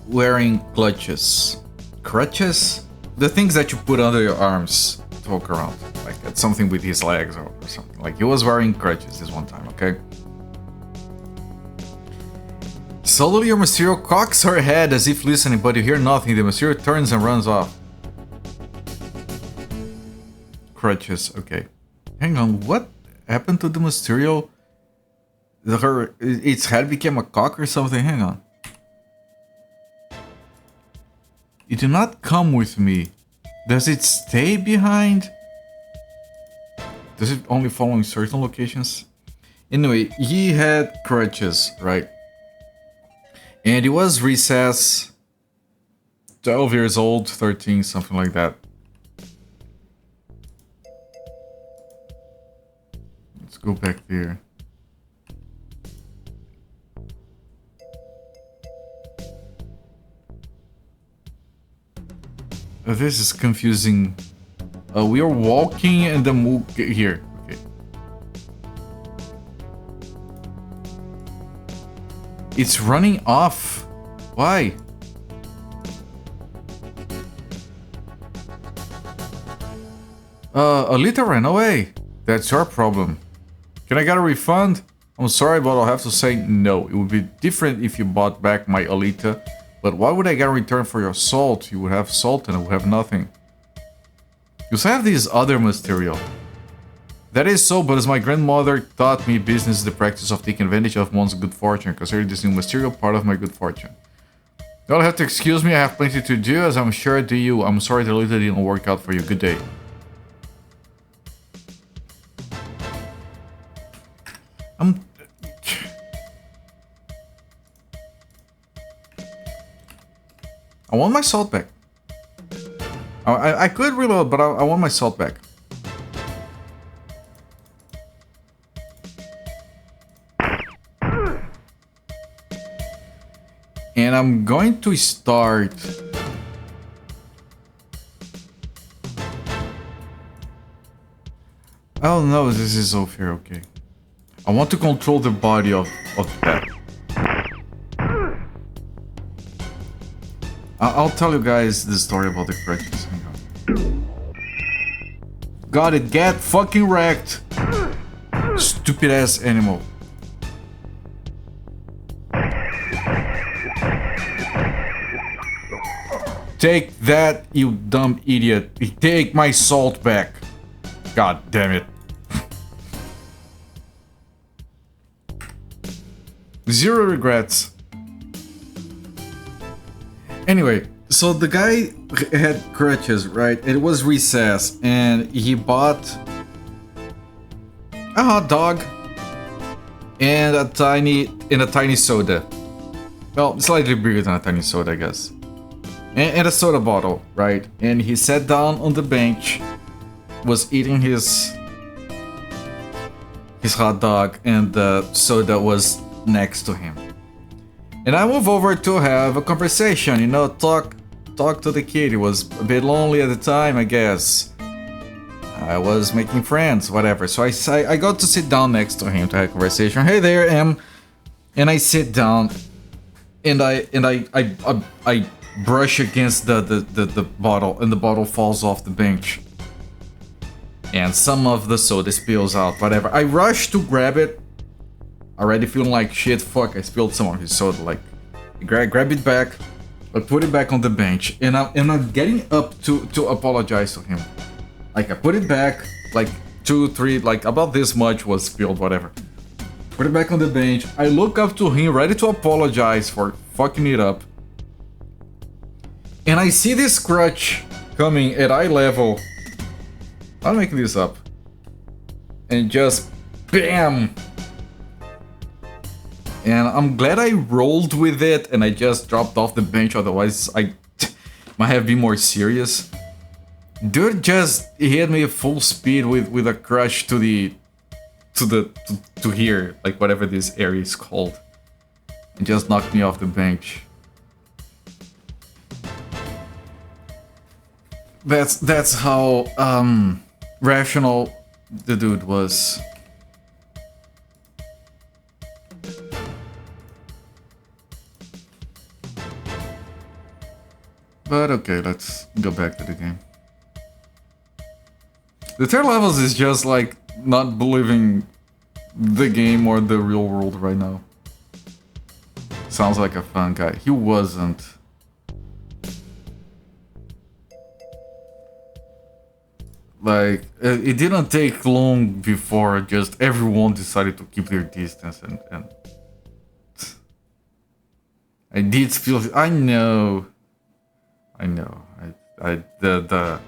S1: wearing clutches. Crutches? The things that you put under your arms to walk around. Like that's something with his legs or something. Like he was wearing crutches this one time, okay? Suddenly your Mysterio cocks her head as if listening, but you hear nothing. The Mysterio turns and runs off. Crutches, okay. Hang on, what happened to the Mysterio? Its head became a cock or something? Hang on. It did not come with me. Does it stay behind? Does it only follow in certain locations? Anyway, he had crutches, right? And he was recess, 12 years old, 13, something like that. Let's go back there. This is confusing. We are walking and the move here. Okay. It's running off. Why? Alita ran away. That's your problem. Can I get a refund? I'm sorry, but I'll have to say no. It would be different if you bought back my Alita. But why would I get a return for your salt? You would have salt and I would have nothing. You have this other Mysterio. That is so, but as my grandmother taught me, business is the practice of taking advantage of one's good fortune. Consider this new Mysterio part of my good fortune. You'll have to excuse me, I have plenty to do, as I'm sure do you. I'm sorry the Alita didn't work out for you. Good day. I want my salt back. I could reload, but I want my salt back. And I'm going to start... Oh no, this is so fair, okay. I want to control the body of that. I'll tell you guys the story about the crutches. Hang on. Got it, get fucking wrecked! Stupid ass animal. Take that, you dumb idiot. Take my salt back. God damn it. Zero regrets. Anyway, so the guy had crutches, right? It was recess, and he bought a hot dog and a tiny soda. Well, slightly bigger than a tiny soda, I guess. And a soda bottle, right? And he sat down on the bench, was eating his hot dog, and the soda was next to him. And I move over to have a conversation, you know, talk to the kid. He was a bit lonely at the time, I guess. I was making friends, whatever. So I got to sit down next to him to have a conversation. Hey there, Em. And I sit down, and I brush against the bottle, and the bottle falls off the bench. And some of the soda spills out, whatever. I rush to grab it. Already feeling like shit, fuck, I spilled some of his soda, like, grab it back, I put it back on the bench, and I'm getting up to apologize to him. Like, I put it back, like, 2, 3, like, about this much was spilled, whatever. Put it back on the bench, I look up to him, ready to apologize for fucking it up. And I see this crutch coming at eye level. I'm making this up. And just, BAM! And I'm glad I rolled with it and I just dropped off the bench, otherwise I might have been more serious. Dude just hit me full speed with a crush to to here, like whatever this area is called, and just knocked me off the bench. That's how rational the dude was. But okay, let's go back to the game. The third levels is just like not believing the game or the real world right now. Sounds like a fun guy. He wasn't. Like, it didn't take long before just everyone decided to keep their distance and I did feel. I know. The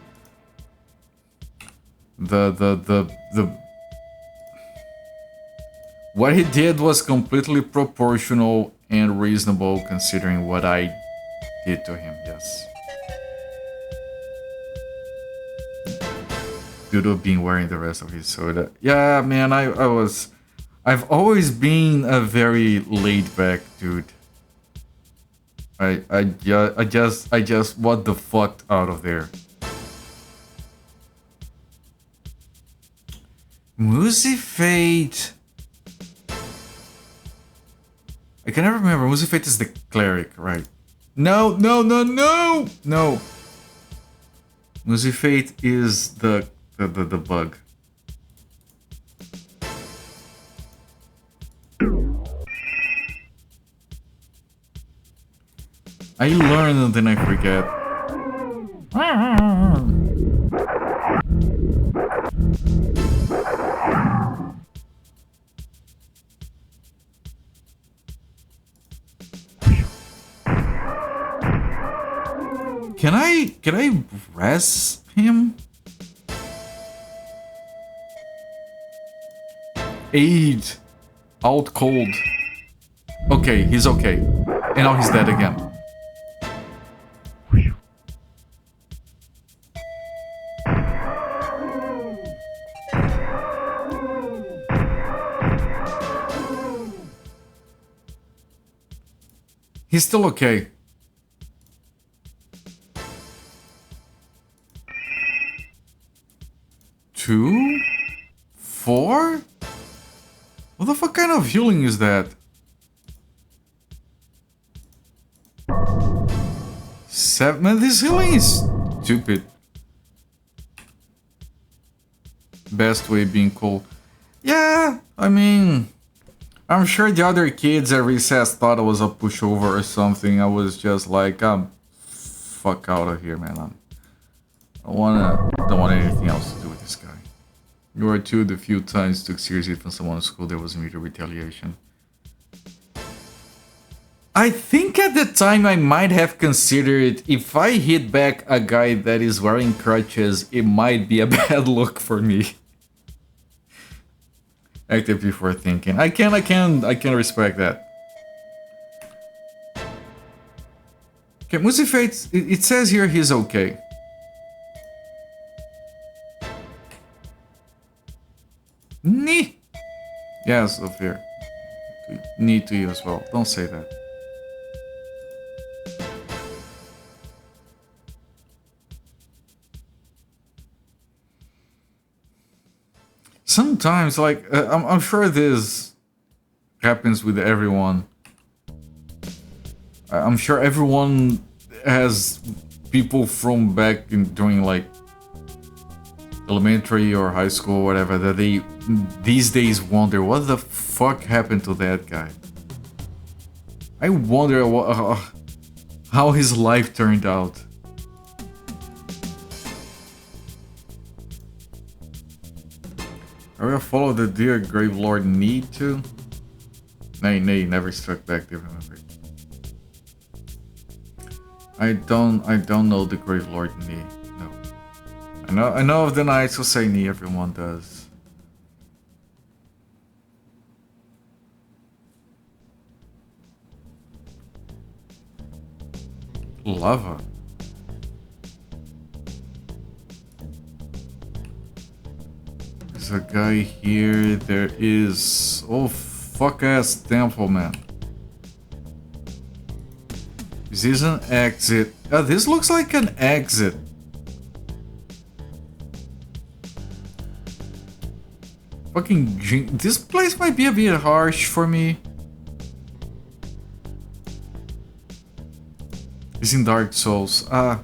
S1: what he did was completely proportional and reasonable considering what I did to him. Yes. Due to being wearing the rest of his soda. Yeah, man, I've always been a very laid back dude. I just what the fuck out of there. Musifate. I can never remember. Musifate is the cleric, right? No. Musifate is the bug. I learn and then I forget. Can I res him? Aid. Out cold. Okay, he's okay. And now he's dead again. He's still okay. Two? 4? What the fuck kind of healing is that? 7? Man, this healing is stupid. Best way being cool. Yeah, I mean, I'm sure the other kids at recess thought I was a pushover or something. I was just like, fuck out of here, man. I don't want anything else to do with this guy. You are two of the few times took seriously from someone in school there was immediate retaliation. I think at the time I might have considered if I hit back a guy that is wearing crutches, it might be a bad look for me. Active before thinking. I can respect that. Okay, Musifate, it says here he's okay. Knee. Yes, Ophir. Knee to you as well. Don't say that. Sometimes, like, I'm sure this happens with everyone. I'm sure everyone has people from back in during like elementary or high school, whatever, that they these days wonder what the fuck happened to that guy. I wonder how his life turned out. I will follow the dear Grave Lord need to. Nay, never struck back the remembered. I don't know the Grave Lord knee. No. I know of the Knights who say knee, everyone does. Lava. There's a guy here. There is... Oh, fuck-ass temple, man. This is an exit. This looks like an exit. Fucking... This place might be a bit harsh for me. It's in Dark Souls. I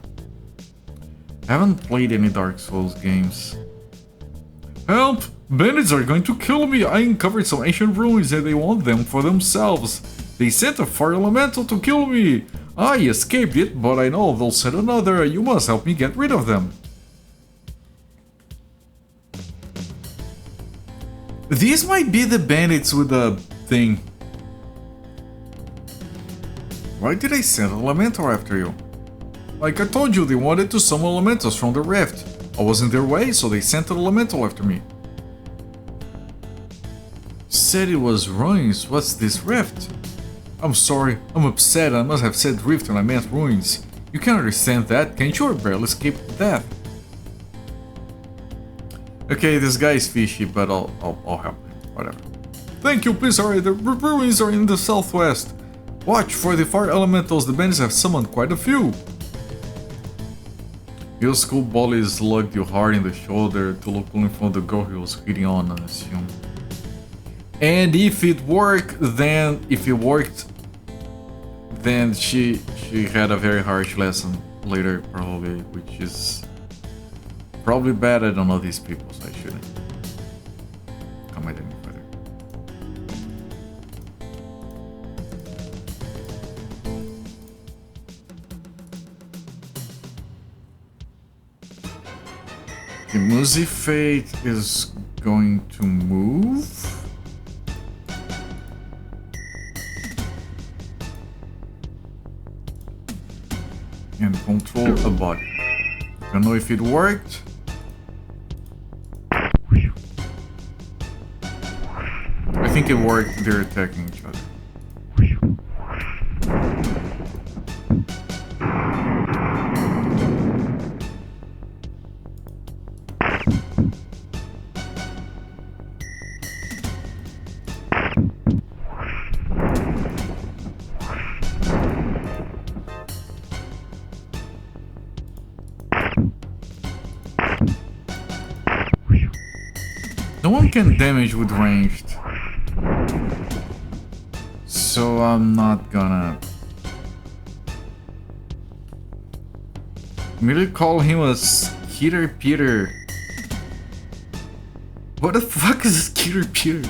S1: haven't played any Dark Souls games. Help! Bandits are going to kill me! I uncovered some ancient ruins and they want them for themselves. They sent a fire elemental to kill me! I escaped it, but I know they'll send another. You must help me get rid of them. These might be the bandits with the thing. Why did I send an elemental after you? Like I told you, they wanted to summon elementals from the rift. I was in their way, so they sent an elemental after me. Said it was ruins. What's this rift? I'm sorry, I'm upset. I must have said rift when I meant ruins. You can understand that, can't you? Or barely escaped death. Okay, this guy is fishy, but I'll help him. Whatever. Thank you, please hurry. The ruins are in the southwest. Watch for the fire elementals. The bandits have summoned quite a few. Your school bully slugged you hard in the shoulder to look only from the girl he was hitting on, I assume. And if it worked, then she had a very harsh lesson later, probably, which is probably bad. I don't know these people, so I shouldn't comment any further. The Muzi Fate is going to move. And control a body. Don't know if it worked. I think it worked. They're attacking each other. No one can damage with ranged, so I'm not gonna merely call him a Skeeter Peter. What the fuck is a Skeeter Peter?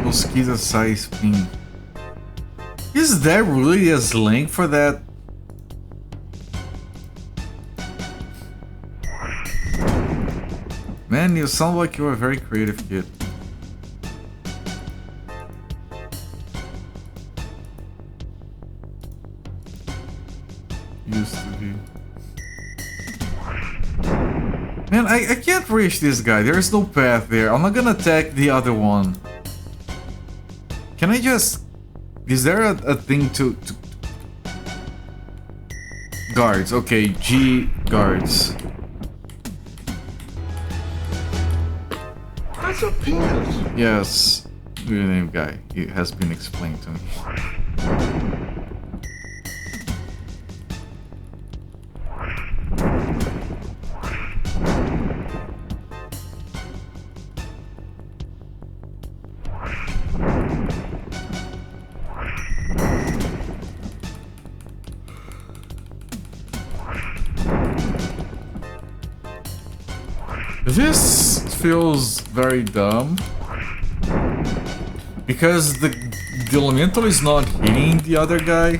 S1: Mosquito size ping. Is there really a slang for that? Man, you sound like you're a very creative kid. Used to be. Man, I can't reach this guy. There is no path there. I'm not gonna attack the other one. Can I just... Is there a thing to... Guards. Okay, G guards.
S2: That's a penis.
S1: Yes. Your name guy. It has been explained to me. This feels very dumb because the elemental is not hitting the other guy.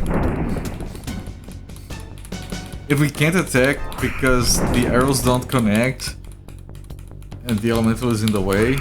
S1: If we can't attack because the arrows don't connect and the elemental is in the way.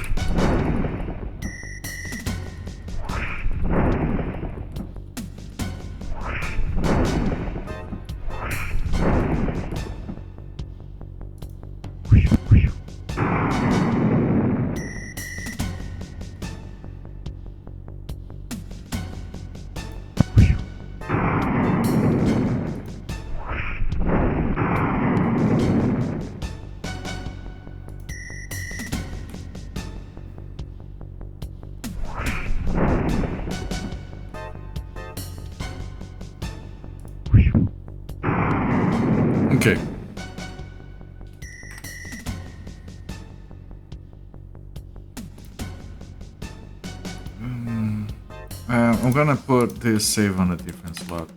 S1: I'm gonna put this save on a different slot.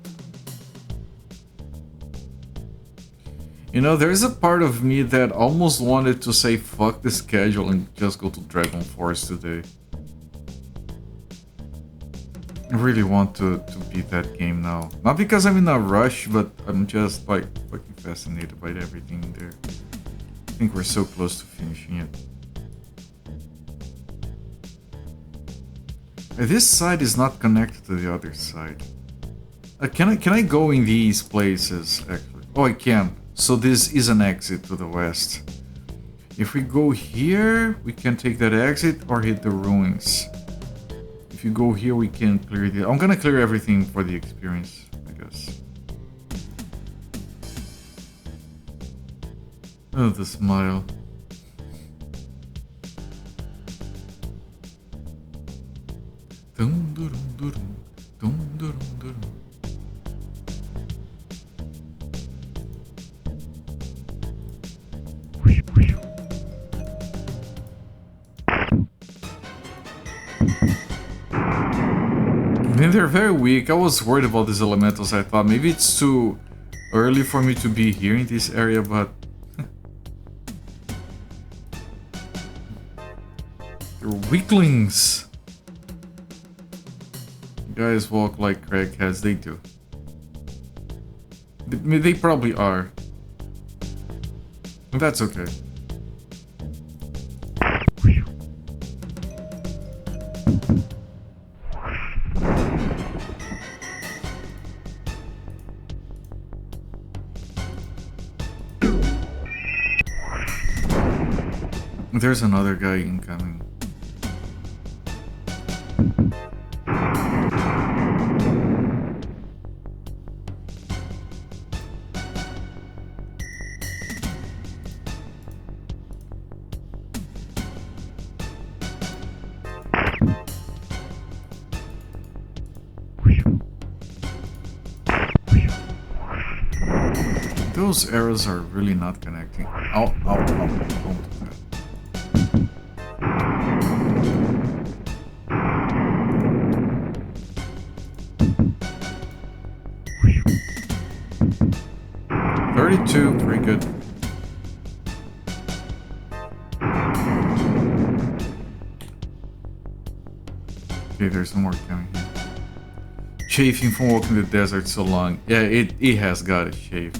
S1: You know, there's a part of me that almost wanted to say fuck the schedule and just go to Dragon Force today. I really want to beat that game now. Not because I'm in a rush, but I'm just like fucking fascinated by everything in there. I think we're so close to finishing it. This side is not connected to the other side. Can I go in these places actually? Oh, I can. So this is an exit to the west. If we go here, we can take that exit or hit the ruins. If you go here, we can clear the... I'm gonna clear everything for the experience, I guess. Oh, the smile. Dum, dum, dum, dum, dum, dum. I mean, they're very weak. I was worried about these elementals. I thought maybe it's too early for me to be here in this area, but... they're weaklings! Guys walk like crackheads, they do. They probably are. That's okay. There's another guy incoming. Those arrows are really not connecting. Ow, ow, ow. Don't do that. 32, pretty good. Okay, there's more coming here. Chafing from walking the desert so long. Yeah, it has got to chafe.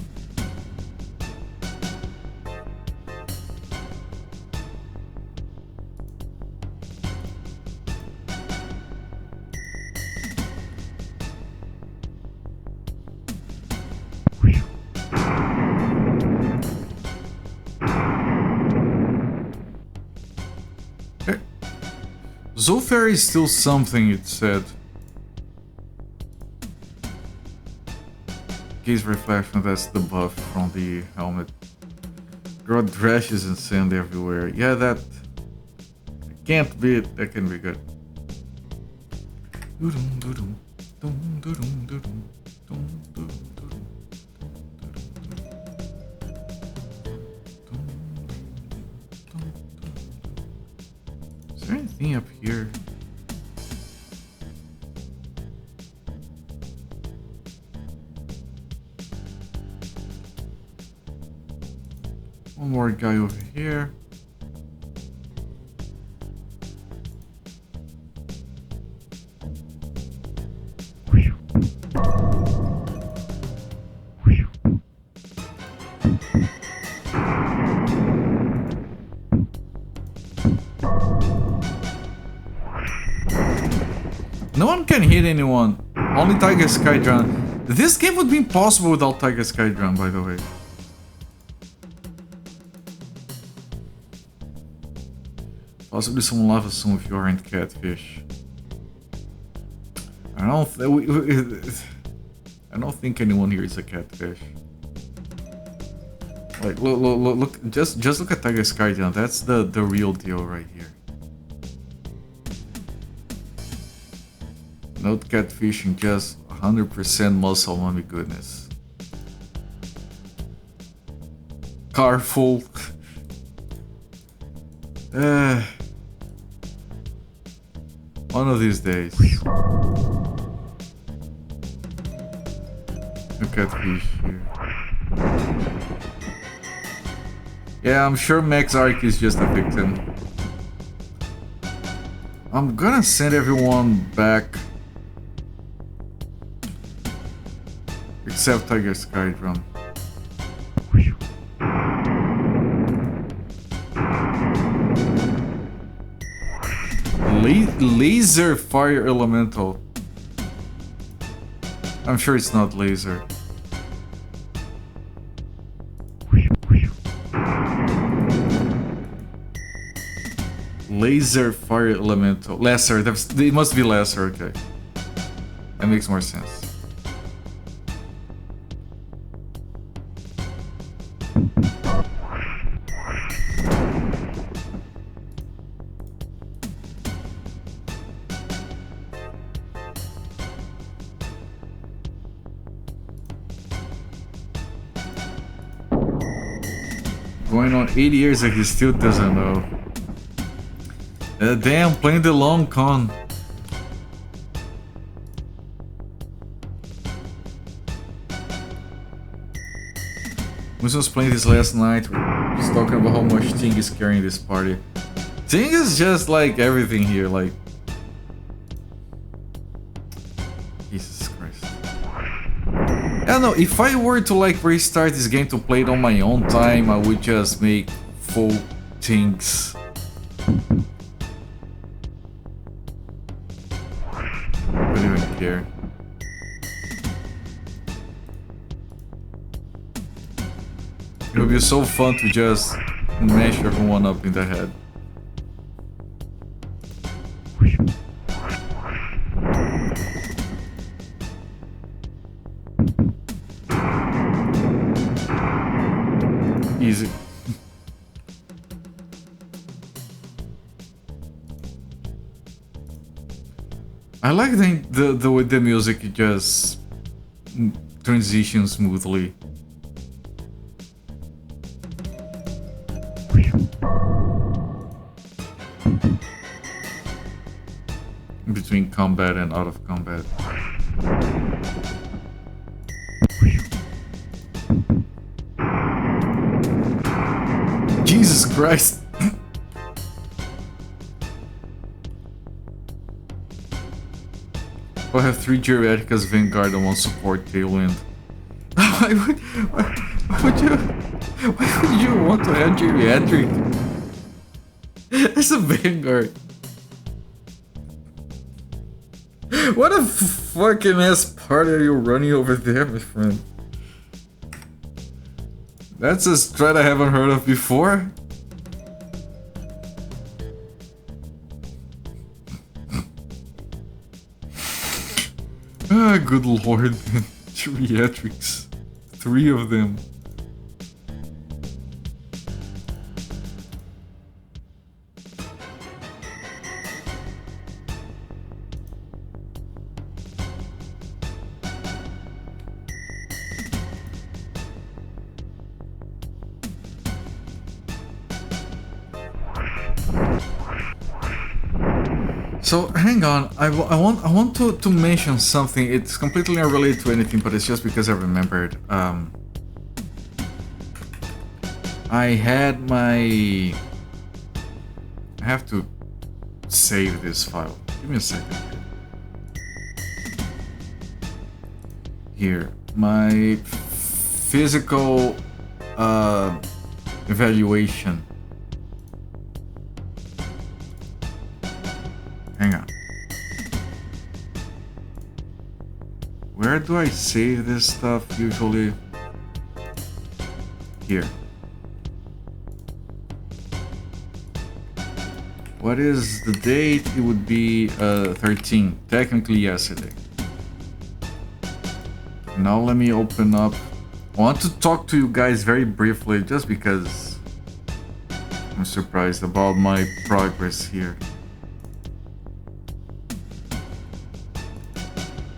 S1: Zulfair is still something, it said. Gaze reflection, that's the buff from the helmet. Grow drashes and sand everywhere. Yeah, that can't be it. That can be good. Is there anything up here? One more guy over here. No one can hit anyone. Only Tiger Skydrun. This game would be impossible without Tiger Skydrun, by the way. Possibly some lava soon if you aren't catfish. I don't think anyone here is a catfish. Like, look, just look at Tiger Skydrun. That's the real deal right here. No catfishing, just 100% muscle mommy goodness. Car full. One of these days. Look at fish here. Yeah, I'm sure Max Ark is just a victim. I'm gonna send everyone back. Except Tiger Skydrum. Laser Fire Elemental. I'm sure it's not laser. Laser Fire Elemental. Lesser. It must be lesser. Okay. That makes more sense. Going on 8 years and he still doesn't know. Damn, playing the long con. Musa was playing this last night. We're just talking about how much Ting is carrying this party. Ting is just like everything here, like... Jesus Christ. I don't know, if I were to like restart this game to play it on my own time, I would just make full Tings. I don't even care. It would be so fun to just mash everyone up in the head. Easy. I like the way the music just transitions smoothly. Between combat and out of combat. Jesus Christ! I have 3 Geriatricas Vanguard and 1 support Tailwind. Why would you want to add Geriatric? As a Vanguard. What a fucking ass part are you running over there, my friend? That's a strat I haven't heard of before. Ah, good lord, man. Geriatrics. 3 of them. So hang on, I want to mention something. It's completely unrelated to anything, but it's just because I remembered. I had my... I have to save this file. Give me a second. Here, my physical evaluation. Hang on. Where do I save this stuff usually? Here. What is the date? It would be 13. Technically yesterday. Now let me open up. I want to talk to you guys very briefly just because I'm surprised about my progress here.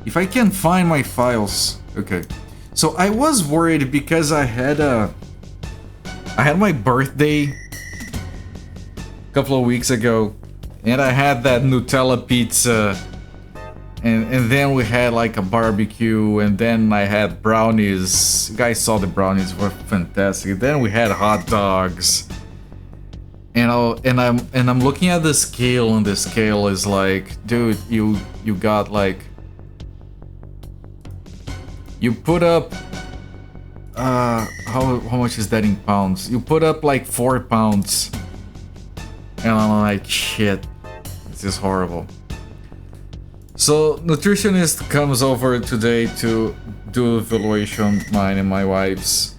S1: If I can find my files, okay. So I was worried because I had my birthday a couple of weeks ago, and I had that Nutella pizza, and then we had like a barbecue, and then I had brownies. You guys saw the brownies were fantastic. Then we had hot dogs. And I'm looking at the scale, and the scale is like, dude, you got like, you put up how much is that in pounds? You put up like 4 pounds. And I'm like, shit, this is horrible. So nutritionist comes over today to do evaluation, mine and my wife's.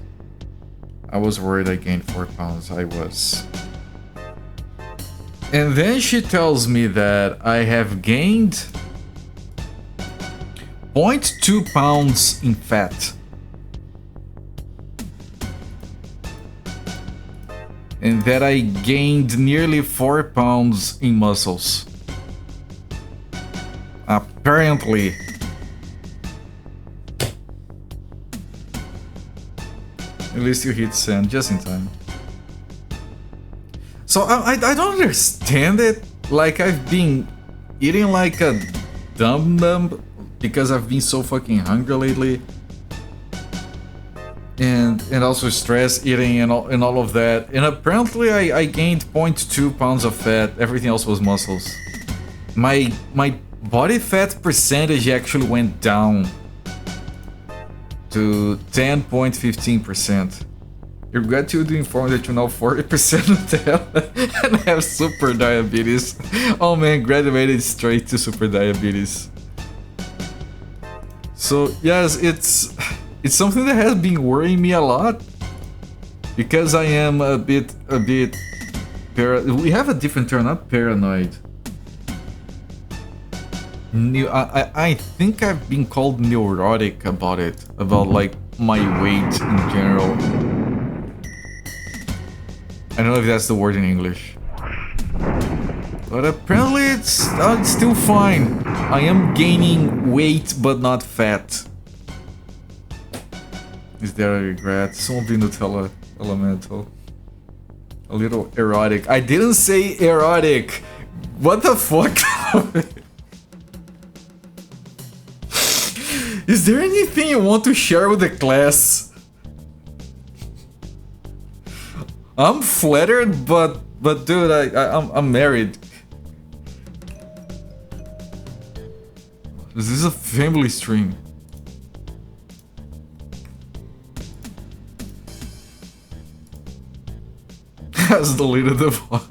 S1: I was worried I gained 4 pounds. I was. And then she tells me that I have gained 0.2 pounds in fat. And that I gained nearly 4 pounds in muscles. Apparently. At least you hit send just in time. So I don't understand it. Like, I've been eating like a dum-dum because I've been so fucking hungry lately. And also stress eating and all of that. And apparently I gained 0.2 pounds of fat. Everything else was muscles. My body fat percentage actually went down to 10.15%. You're gratitude to inform that you know 40% of them and have super diabetes. Oh man, graduated straight to super diabetes. So yes, it's something that has been worrying me a lot, because I am a bit we have a different term, not paranoid. I think I've been called neurotic about it, about like my weight in general. I don't know if that's the word in English. But apparently it's still fine. I am gaining weight but not fat. Is there a regret? Some of the Nutella elemental. A little erotic. I didn't say erotic! What the fuck? Is there anything you want to share with the class? I'm flattered, but dude, I'm married. This is a family stream. Has deleted the VOD.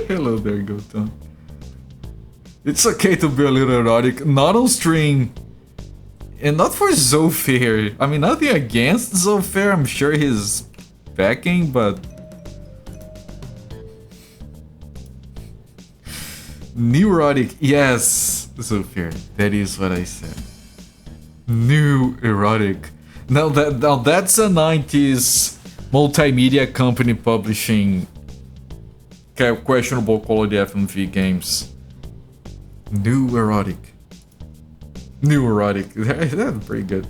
S1: Hello there, Gotham. It's okay to be a little erotic, not on stream. And not for Zofair. I mean, nothing against Zofair, I'm sure he's backing, but... Neurotic, yes, Zofair, that is what I said. New erotic. Now that's a 90s multimedia company publishing questionable quality FMV games. New erotic. New erotic. That's pretty good.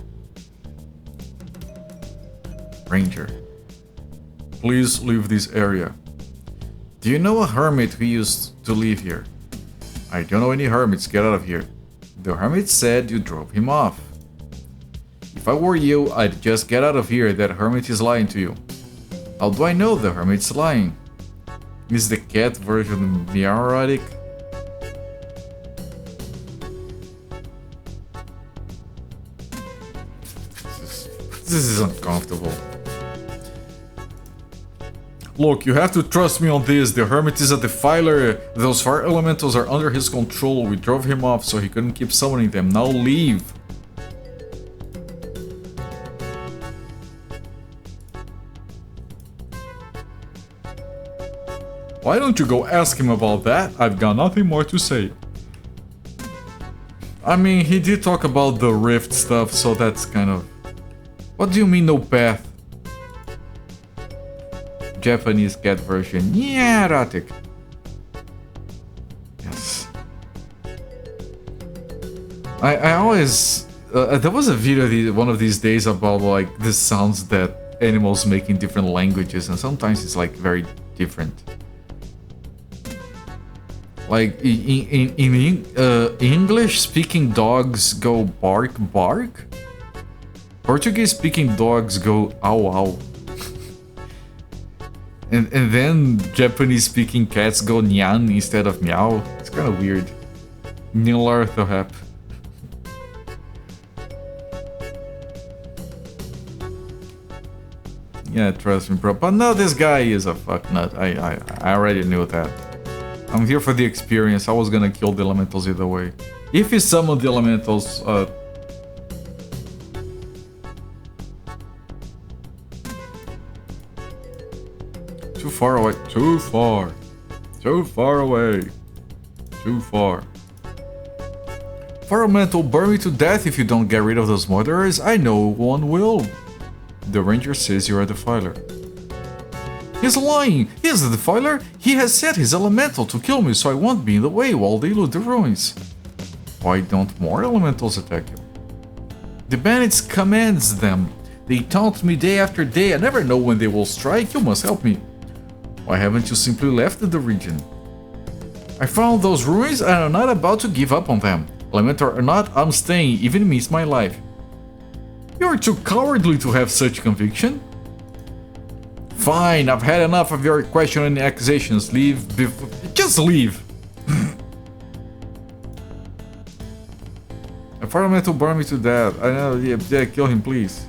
S1: Ranger. Please leave this area. Do you know a hermit who used to live here? I don't know any hermits. Get out of here. The hermit said you drove him off. If I were you, I'd just get out of here. That hermit is lying to you. How do I know the hermit's lying? Is the cat version meow erotic? This is uncomfortable. Look, you have to trust me on this. The hermit is a defiler. Those fire elementals are under his control. We drove him off so he couldn't keep summoning them. Now leave. Why don't you go ask him about that? I've got nothing more to say. I mean, he did talk about the rift stuff, so that's kind of... What do you mean no path? Japanese cat version. Yeah, erotic. Yes. I always... there was a video one of these days about like the sounds that animals make in different languages, and sometimes it's like very different. Like in English speaking dogs go bark bark. Portuguese speaking dogs go ow ow. and then Japanese speaking cats go nyan instead of meow. It's kind of weird. Nilarthohap. Yeah, trust me, bro. But no, this guy is a fucknut. I already knew that. I'm here for the experience. I was gonna kill the elementals either way. If he summoned the elementals, too far away. Too far. Too far away. Too far. Fireman will burn me to death if you don't get rid of those murderers. I know one will. The ranger says you are the defiler. He's lying! He is the defiler! He has set his elemental to kill me so I won't be in the way while they loot the ruins. Why don't more elementals attack you? The bandits commands them. They taunt me day after day. I never know when they will strike. You must help me. Why haven't you simply left the region? I found those ruins and I'm not about to give up on them. Elemental or not, I'm staying, even miss my life. You're too cowardly to have such conviction. Fine, I've had enough of your questioning accusations. Leave just leave. A fireman will burn me to death. I know, yeah, kill him, please.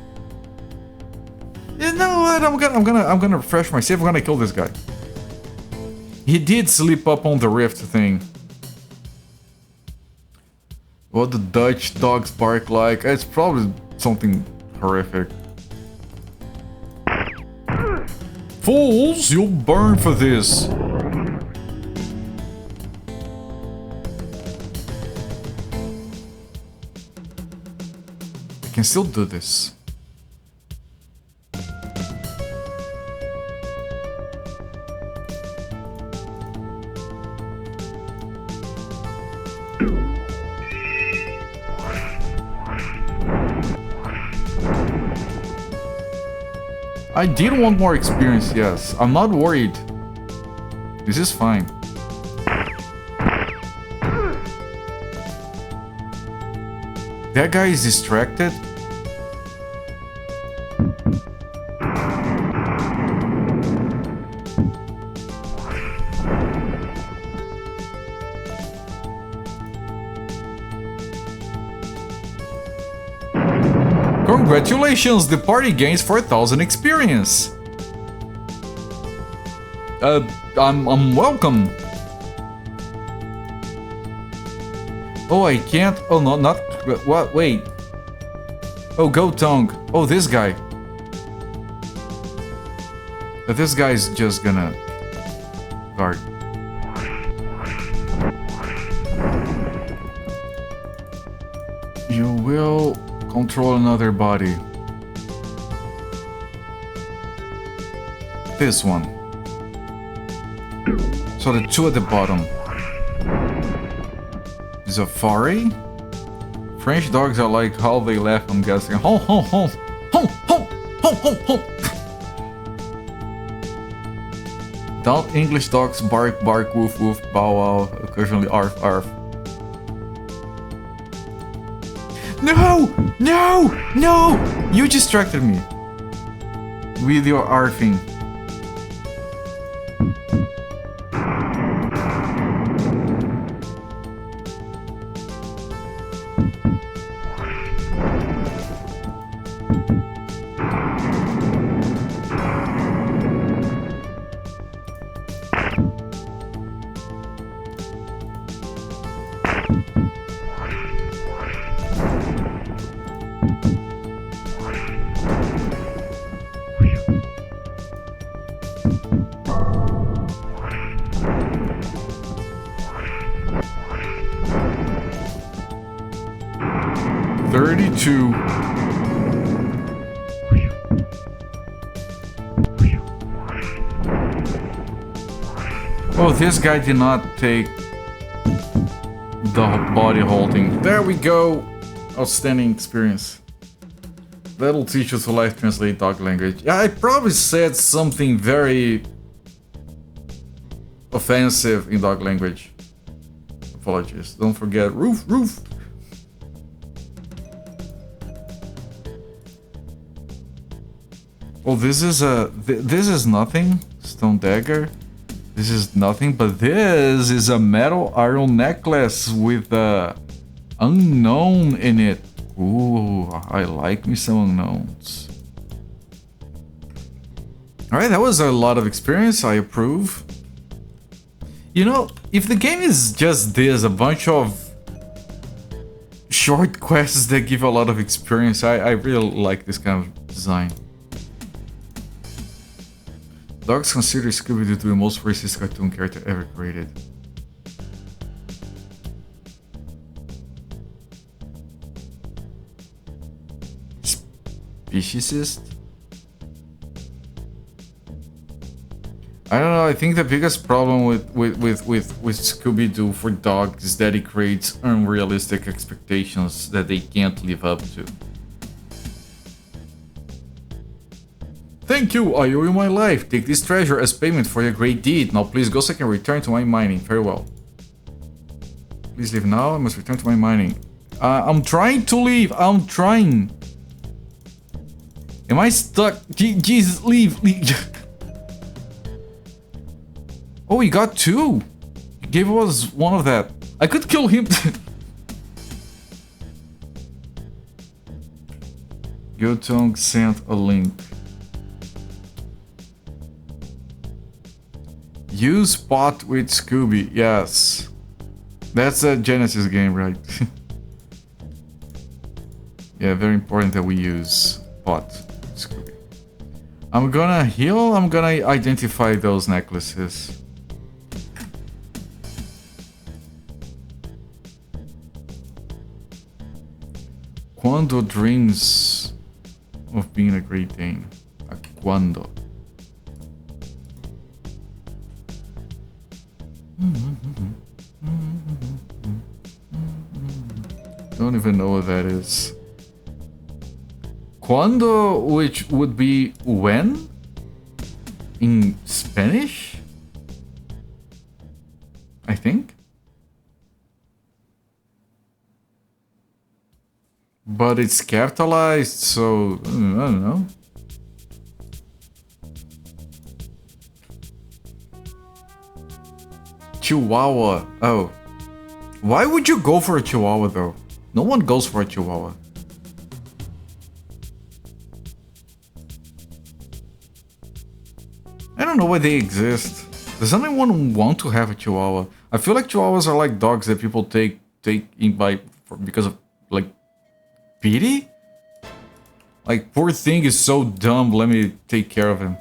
S1: You know what? I'm gonna refresh my save. I'm gonna kill this guy. He did slip up on the rift thing. What the Dutch dogs bark like? It's probably something horrific. Fools, you'll burn for this. I can still do this. I did want more experience, yes. I'm not worried. This is fine. That guy is distracted. Congratulations, the party gains 4,000 experience. I'm welcome. Oh, I can't. Oh, no, not. What? Wait. Oh, Goat Tongue. Oh, this guy. This guy's just gonna guard. You will control another body. This one. So the two at the bottom. Zafari? French dogs are like how they laugh, I'm guessing. Ho ho ho! Ho ho! Ho ho ho! Don't English dogs bark bark woof woof bow wow occasionally arf arf. No! No! No! You distracted me with your arfing. Oh, this guy did not take the body holding. There we go. Outstanding experience. That'll teach you to live translate dog language. Yeah, I probably said something very offensive in dog language. Apologies. Don't forget roof. Oh, this is nothing. Stone dagger. This is nothing, but this is a metal iron necklace with unknown in it. Ooh, I like me some unknowns. Alright, that was a lot of experience. I approve. You know, if the game is just this, a bunch of short quests that give a lot of experience, I really like this kind of design. Dogs consider Scooby-Doo to be the most racist cartoon character ever created. Speciesist? I don't know, I think the biggest problem with Scooby-Doo for dogs is that it creates unrealistic expectations that they can't live up to. Thank you, I owe you my life. Take this treasure as payment for your great deed. Now please go so I can return to my mining. Farewell. Please leave now, I must return to my mining. I'm trying to leave, I'm trying. Am I stuck? Jesus, leave. Oh, he got two. He gave us one of that. I could kill him. Yotong sent a link. Use pot with Scooby. Yes. That's a Genesis game, right? Yeah, very important that we use pot with Scooby. I'm gonna heal. I'm gonna identify those necklaces. Quando dreams of being a Great Dane. Quando. Don't even know what that is. Cuando, which would be when? In Spanish? I think. But it's capitalized, so I don't know. Chihuahua. Oh. Why would you go for a Chihuahua though? No one goes for a Chihuahua. I don't know why they exist. Does anyone want to have a Chihuahua? I feel like Chihuahuas are like dogs that people take in because of like pity? Like, poor thing is so dumb, let me take care of him.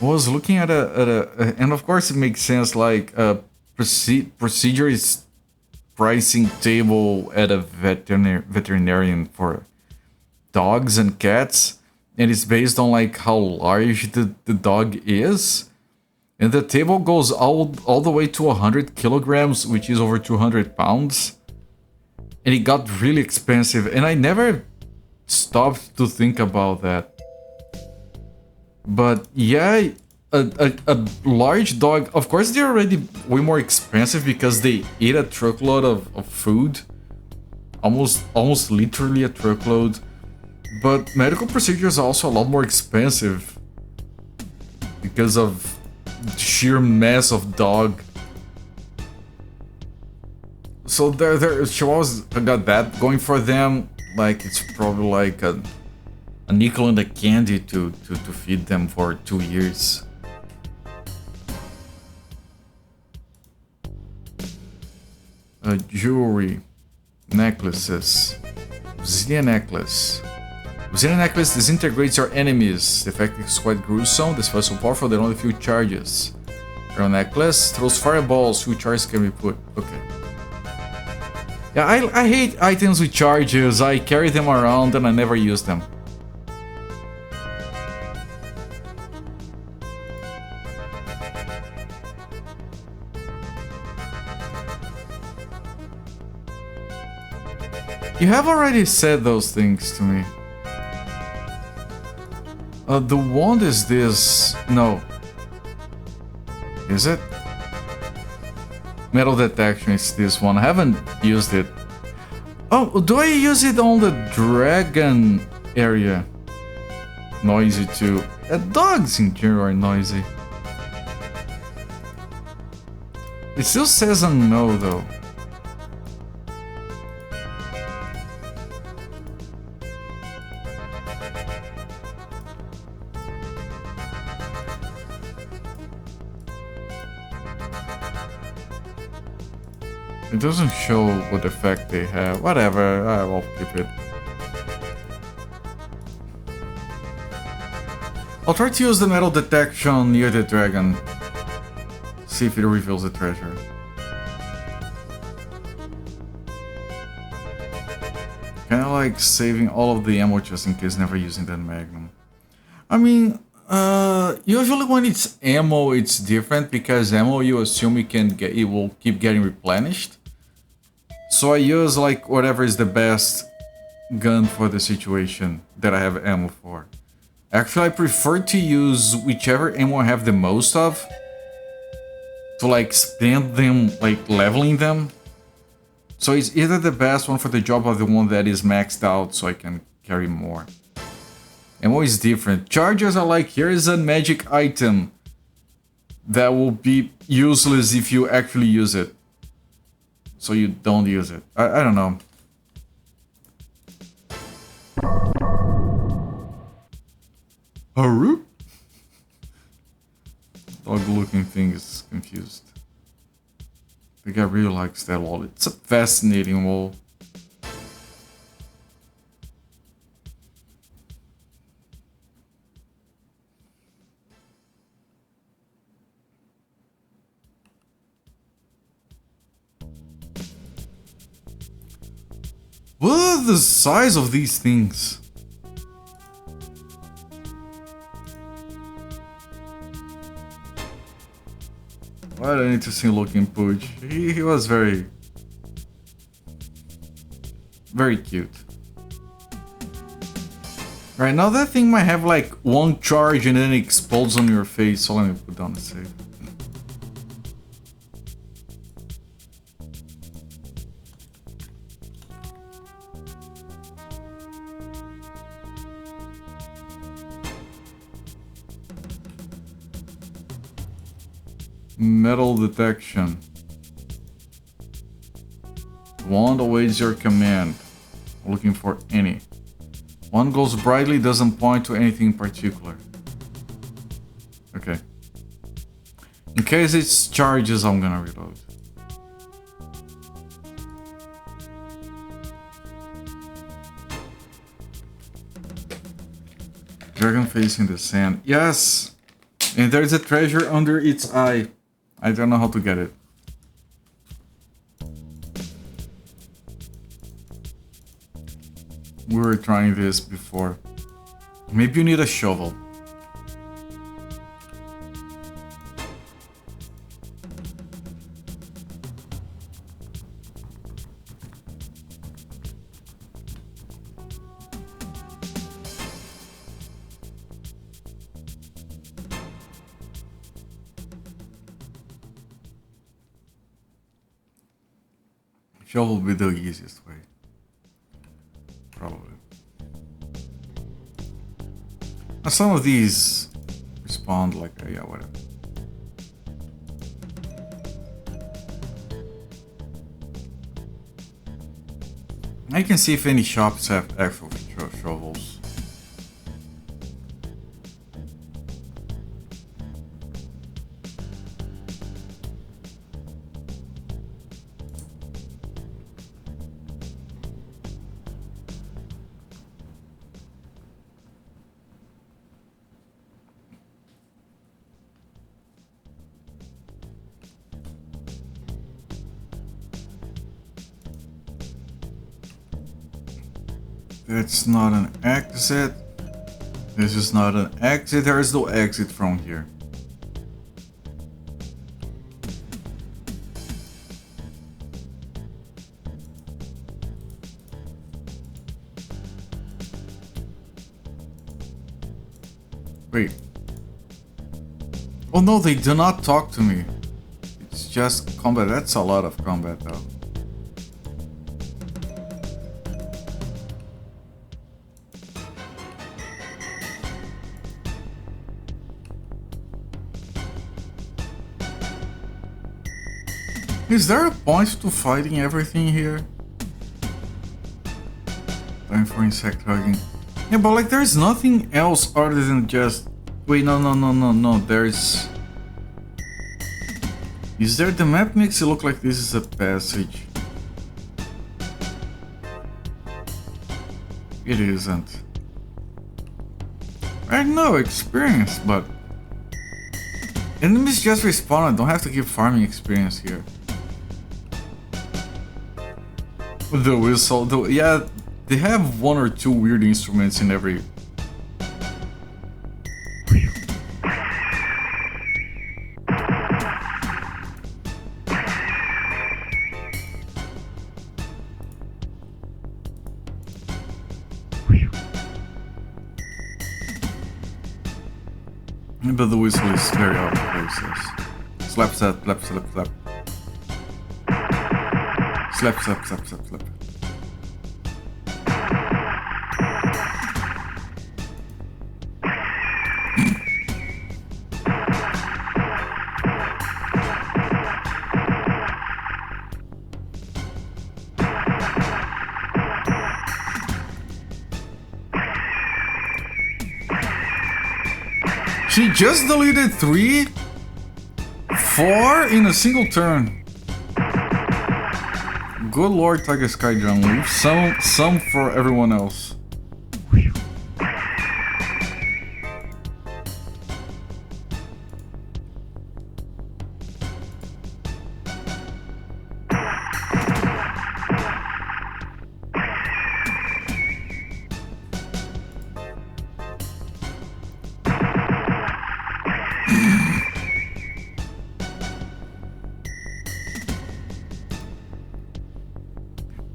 S1: I was looking at and of course it makes sense, like procedure is pricing table at a veterinarian for dogs and cats, and it's based on like how large the dog is, and the table goes all the way to 100 kilograms, which is over 200 pounds, and it got really expensive, and I never stopped to think about that. But yeah, a large dog, of course they're already way more expensive because they eat a truckload of food. Almost literally a truckload. But medical procedures are also a lot more expensive because of the sheer mass of dog. So their Chihuahuas got that going for them. Like, it's probably like a nickel and a candy to feed them for 2 years. Jewelry, necklaces, Zillion necklace. Zillion necklace disintegrates your enemies. The effect is quite gruesome. This spell is so powerful that only a few charges. Your necklace throws fireballs. Few charges can be put. Okay. Yeah, I hate items with charges. I carry them around and I never use them. You have already said those things to me. The wand is this... No. Is it? Metal detection is this one. I haven't used it. Oh, do I use it on the dragon area? Noisy too. Dogs in general are noisy. It still says a no though. It doesn't show what effect they have. Whatever, I will keep it. I'll try to use the metal detection near the dragon. See if it reveals the treasure. Kinda like saving all of the ammo just in case, never using that magnum. I mean, usually when it's ammo, it's different because ammo you assume it will keep getting replenished. So I use like whatever is the best gun for the situation that I have ammo for. Actually, I prefer to use whichever ammo I have the most of to like spend them like leveling them. So it's either the best one for the job or the one that is maxed out so I can carry more. Ammo is different. Charges are like, here is a magic item that will be useless if you actually use it. So you don't use it. I don't know. Haru? Dog looking thing is confused. The guy really likes that wall. It's a fascinating wall. What are the size of these things? What an interesting looking pooch. He was very cute. Right, now that thing might have like one charge and then it explodes on your face, so let me put down the save. Metal detection. Wand awaits your command. Looking for any. One glows brightly, doesn't point to anything in particular. Okay. In case it charges, I'm gonna reload. Dragon facing the sand. Yes! And there's a treasure under its eye. I don't know how to get it. We were trying this before. Maybe you need a shovel. Shovel will be the easiest way. Probably. Now some of these respond like, yeah, whatever. I can see if any shops have actual shovels. It's not an exit. This is not an exit. There is no exit from here. Wait. Oh no, they do not talk to me. It's just combat. That's a lot of combat though. Is there a point to fighting everything here? Time for insect hugging. Yeah, but like there's nothing else other than just... Wait, no. There's... Is there... The map makes it look like this is a passage. It isn't. I know experience, but... Enemies just respawn. I don't have to keep farming experience here. The whistle, yeah, they have one or two weird instruments in every... But the whistle is very out of place. Slap, slap, slap, slap, slap. Slap, slap, slap, slap, slap. She just deleted 3? 4 in a single turn. Good lord, Tiger Sky Drum. Leave some for everyone else.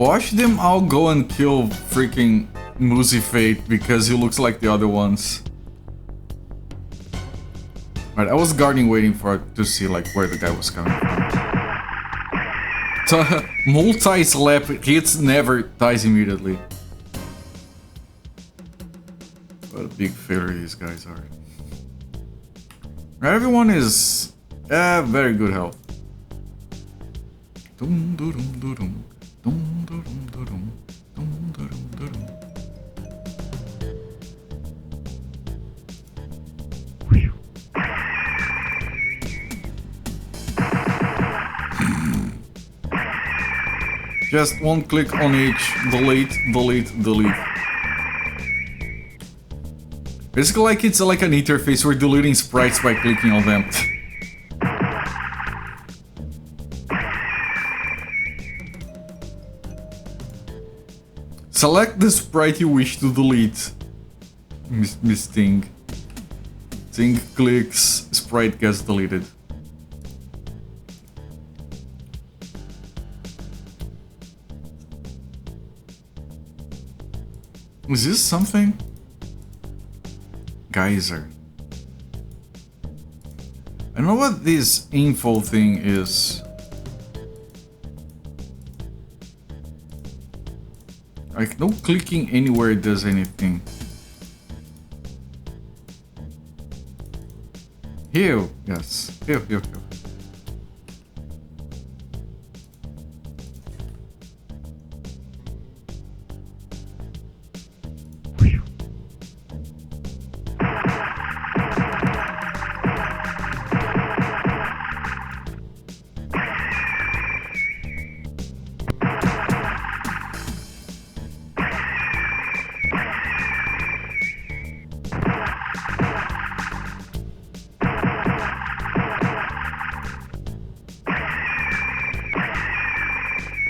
S1: Watch them all go and kill freaking Moosey Fate because he looks like the other ones. Right, I was guarding waiting for to see like where the guy was coming from. So multi-slap hits never dies immediately. What a big failure these guys are. Right, everyone is very good health. Dum, dum, dum, dum. Dum, dum, dum, dum, dum, dum, dum, dum. Just one click on each, delete, delete, delete. Basically like it's like an interface, we're deleting sprites by clicking on them. Select the sprite you wish to delete. Miss Ting. Ting clicks, sprite gets deleted. Is this something? Geyser. I don't know what this info thing is. Like, no clicking anywhere does anything. Here, yes. Here.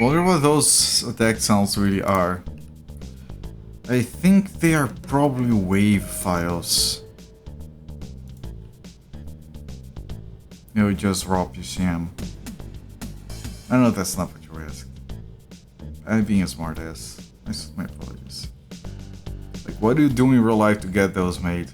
S1: Wonder what those attack sounds really are. I think they are probably wave files. Maybe just raw PCM. I know that's not what you were asking. I'm being a smartass. My apologies. Like, what do you do in real life to get those made?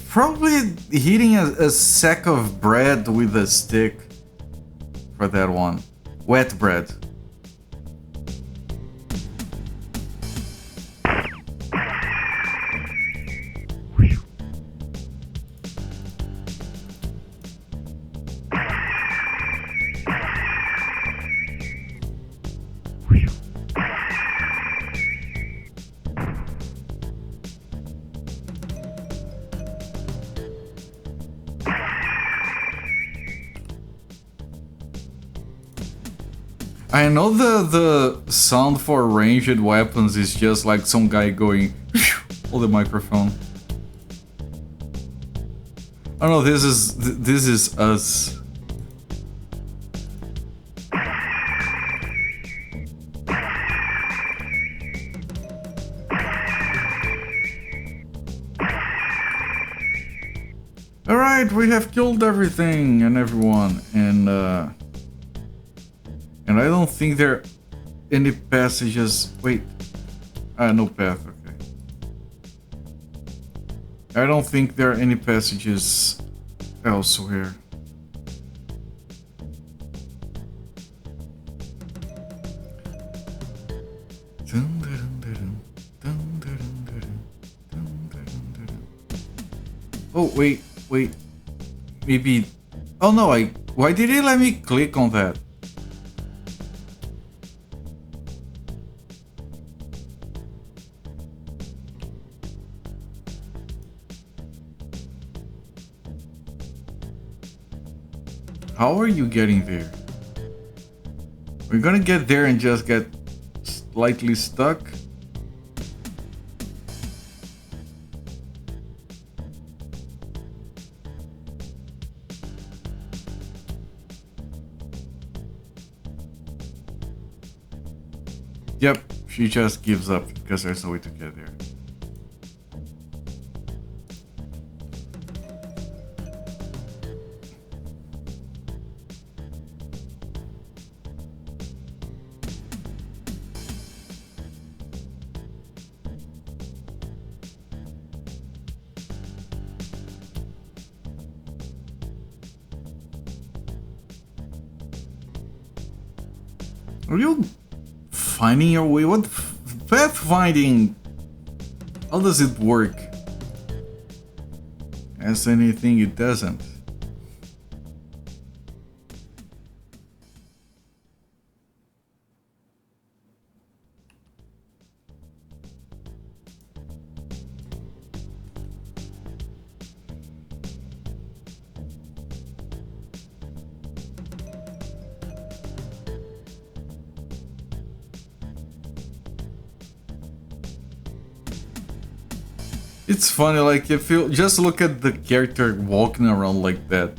S1: Probably hitting a sack of bread with a stick for that one. Wet bread. I know the sound for ranged weapons is just like some guy going on the microphone. Oh no, this is us. Alright, we have killed everything and everyone, and I don't think there are any passages. Wait. No path, okay. I don't think there are any passages elsewhere. Oh, wait. Maybe... Oh no, why did it let me click on that? How are you getting there? We're gonna get there and just get slightly stuck. Yep, she just gives up because there's no way to get there. Are you finding your way? What pathfinding? How does it work? As anything, it doesn't. It's funny, like, if you just look at the character walking around like that,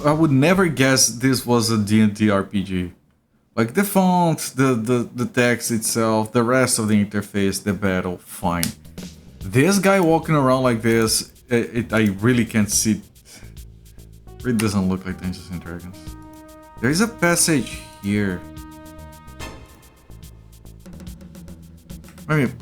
S1: I would never guess this was a D&D RPG. Like, the font, the text itself, the rest of the interface, the battle, fine. This guy walking around like this, I really can't see. It doesn't look like Dungeons and Dragons. There's a passage here. I mean,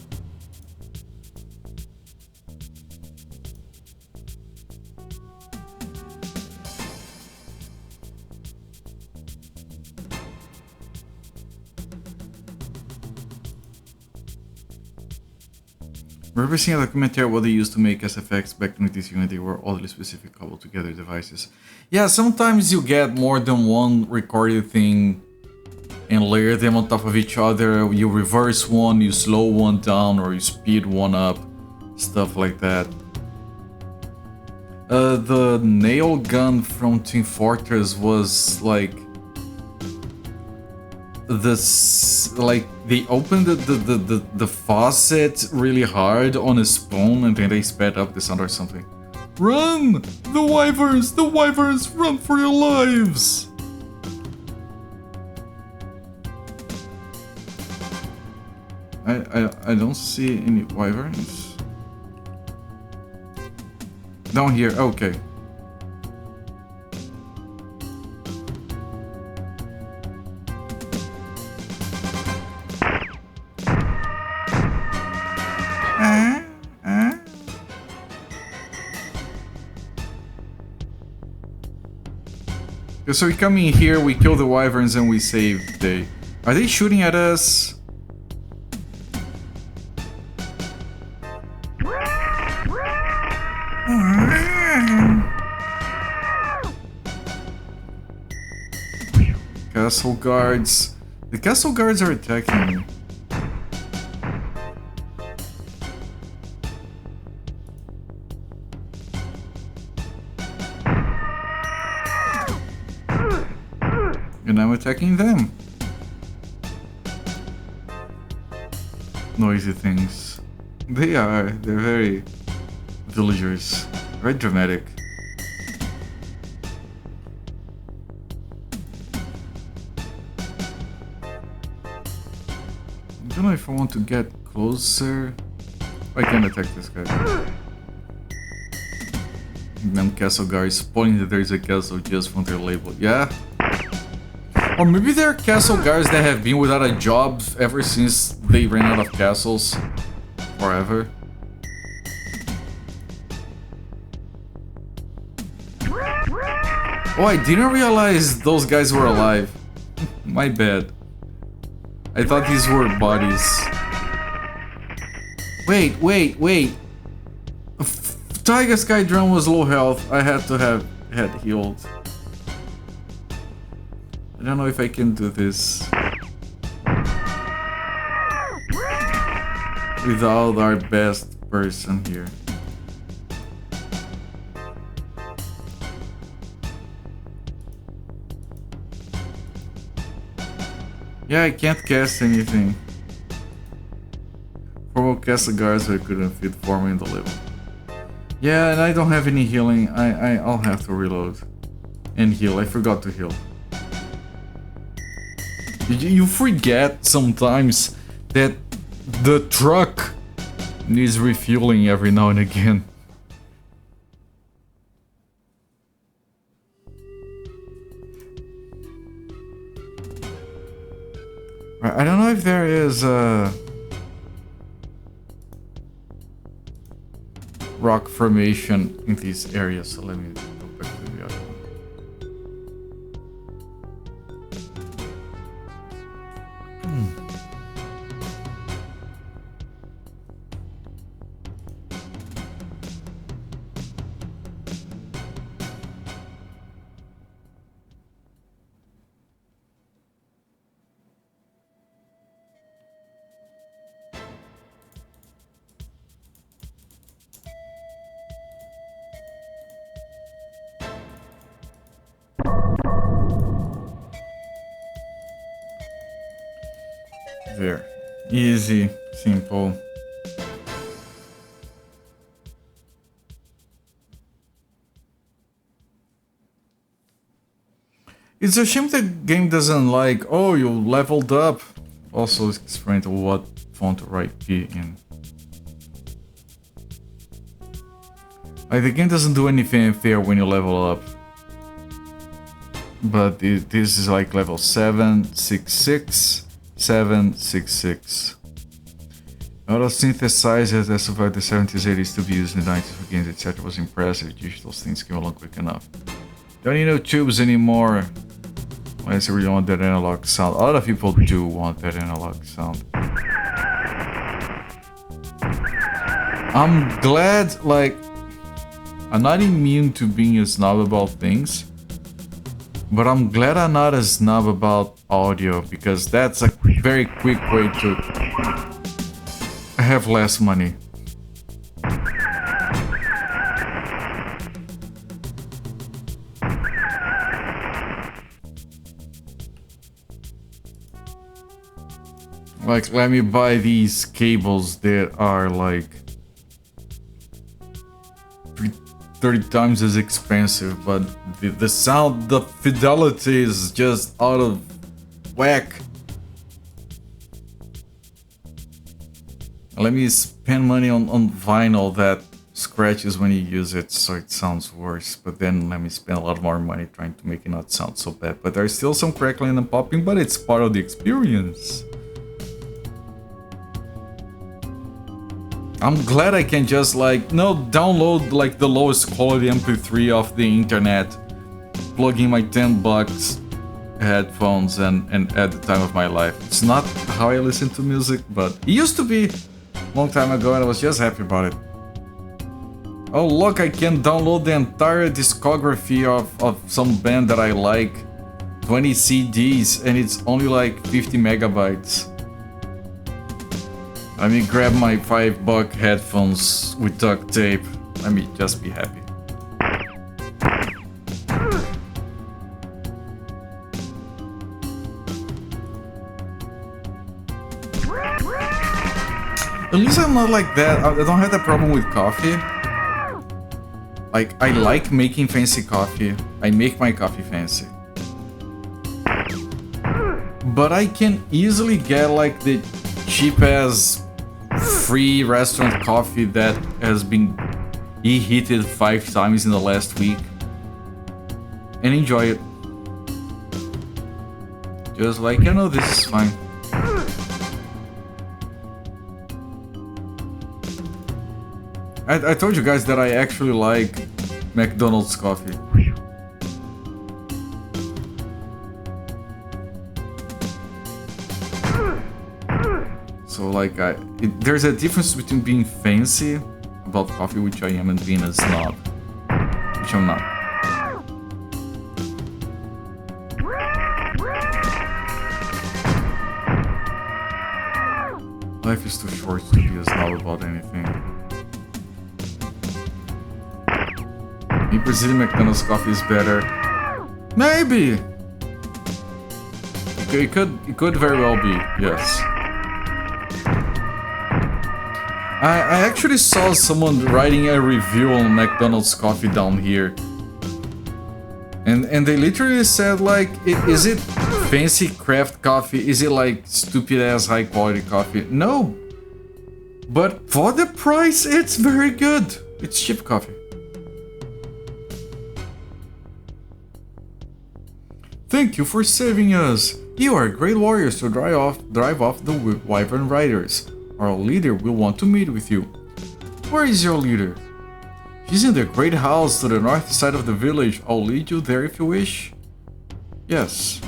S1: remember seeing a documentary what they used to make SFX back in this unit, they were oddly specific cobbled together devices. Yeah, sometimes you get more than one recorded thing and layer them on top of each other. You reverse one, you slow one down, or you speed one up, stuff like that. The nail gun from Team Fortress was like they opened the faucet really hard on a spoon and then they sped up the sound or something. Run! The wyverns, run for your lives! I don't see any wyverns. Down here, okay. Okay, so we come in here, we kill the wyverns, and we save the... Are they shooting at us? Castle guards. The castle guards are attacking me. And I'm attacking them. Noisy things. They are. They're very villagers. Very dramatic. I don't know if I want to get closer. I can attack this guy. Them castle guys pointing that there is a castle just from their label. Yeah. Or maybe they're castle guards that have been without a job ever since they ran out of castles. Forever. Oh, I didn't realize those guys were alive. My bad. I thought these were bodies. Wait. Tiger Sky Drum was low health. I had to have had healed. I don't know if I can do this without our best person here. Yeah, I can't cast anything. Formal castle guards I couldn't fit for me in the level. Yeah, and I don't have any healing. I'll have to reload and heal. I forgot to heal. You forget sometimes that the truck needs refueling every now and again. I don't know if there is a rock formation in these areas, so let me go back to the other one. There. Easy, simple. It's a shame the game doesn't like, oh, you leveled up. Also explain to what font to write P in. Like, the game doesn't do anything fair when you level up. But this is like level 766. 766. Auto synthesizer that survived the 70s, 80s to be used in the 90s for games, etc. was impressive. Digital things came along quick enough. Don't need no tubes anymore. Unless you really want that analog sound. A lot of people do want that analog sound. I'm glad, like, I'm not immune to being a snob about things. But I'm glad I'm not a snob about audio, because that's a very quick way to have less money. Like, let me buy these cables that are like 30 times as expensive, but the sound, the fidelity is just out of whack. Let me spend money on vinyl that scratches when you use it, so it sounds worse, but then let me spend a lot more money trying to make it not sound so bad. But there's still some crackling and popping, but it's part of the experience. I'm glad I can just, like, no, download like the lowest quality MP3 off the internet plug in my $10 headphones and at the time of my life. It's not how I listen to music, but it used to be a long time ago and I was just happy about it. Oh look, I can download the entire discography of some band that I like. 20 CDs and it's only like 50 megabytes. Let me grab my $5 headphones with duct tape. Let me just be happy. At least I'm not like that. I don't have that problem with coffee. Like, I like making fancy coffee. I make my coffee fancy. But I can easily get like the cheap-ass free restaurant coffee that has been reheated 5 times in the last week. And enjoy it. Just like, you know, this is fine. I told you guys that I actually like McDonald's coffee. So like, there's a difference between being fancy about coffee, which I am, and being a snob, which I'm not. Life is too short to be a snob about anything. Maybe Brazilian McDonald's coffee is better. Maybe! It could very well be, yes. I actually saw someone writing a review on McDonald's coffee down here. And they literally said like, is it fancy craft coffee? Is it like stupid ass high quality coffee? No! But for the price, it's very good. It's cheap coffee. Thank you for saving us. You are great warriors to drive off the Wyvern Riders. Our leader will want to meet with you. Where is your leader? She's in the great house to the north side of the village. I'll lead you there if you wish. Yes.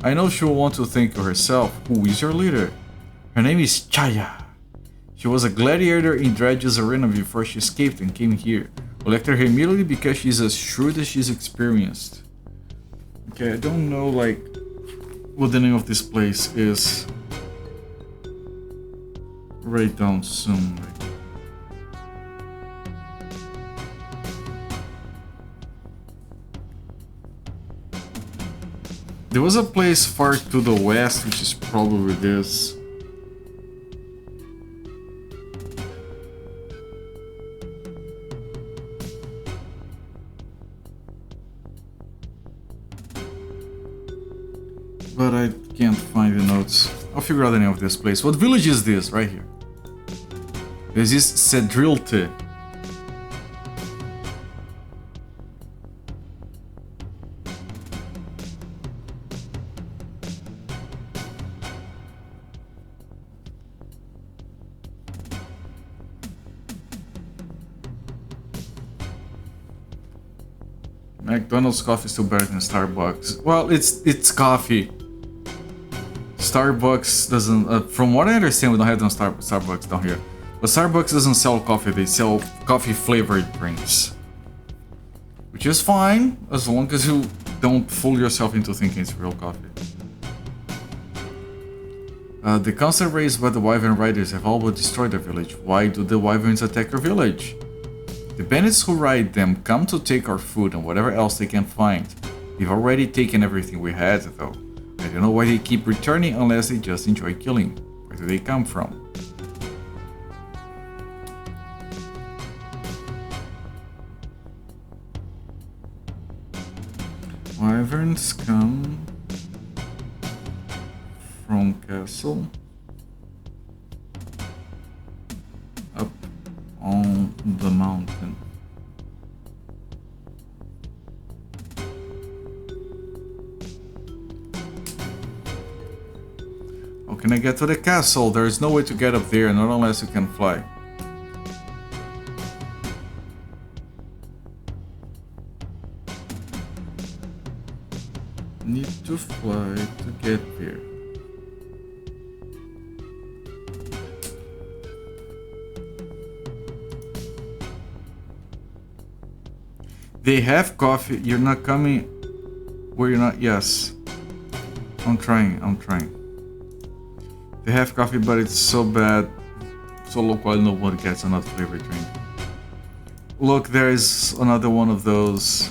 S1: I know she will want to thank you herself. Who is your leader? Her name is Chaya. She was a gladiator in Dredge's arena before she escaped and came here. We elected her immediately because she's as shrewd as she's experienced. Okay, I don't know like what the name of this place is. Right down soon. There was a place far to the west, which is probably this. But I can't find the notes. I'll figure out the name of this place. What village is this? Right here. This is Cedrilte. McDonald's coffee is still better than Starbucks. Well, it's coffee. Starbucks doesn't. From what I understand, we don't have no Starbucks down here. But Starbucks doesn't sell coffee, they sell coffee flavored drinks. Which is fine, as long as you don't fool yourself into thinking it's real coffee. The constant raised by the Wyvern Riders have all but destroyed the village. Why do the Wyverns attack our village? The bandits who ride them come to take our food and whatever else they can find. They've already taken everything we had, though. I don't know why they keep returning unless they just enjoy killing. Where do they come from? Wyverns come from castle up on the mountain. How can I get to the castle? There is no way to get up there, not unless you can fly. Need to fly to get there. They have coffee. You're not coming where you're not. Yes. I'm trying. They have coffee, but it's so bad. So local, no one gets another flavored drink. Look, there is another one of those.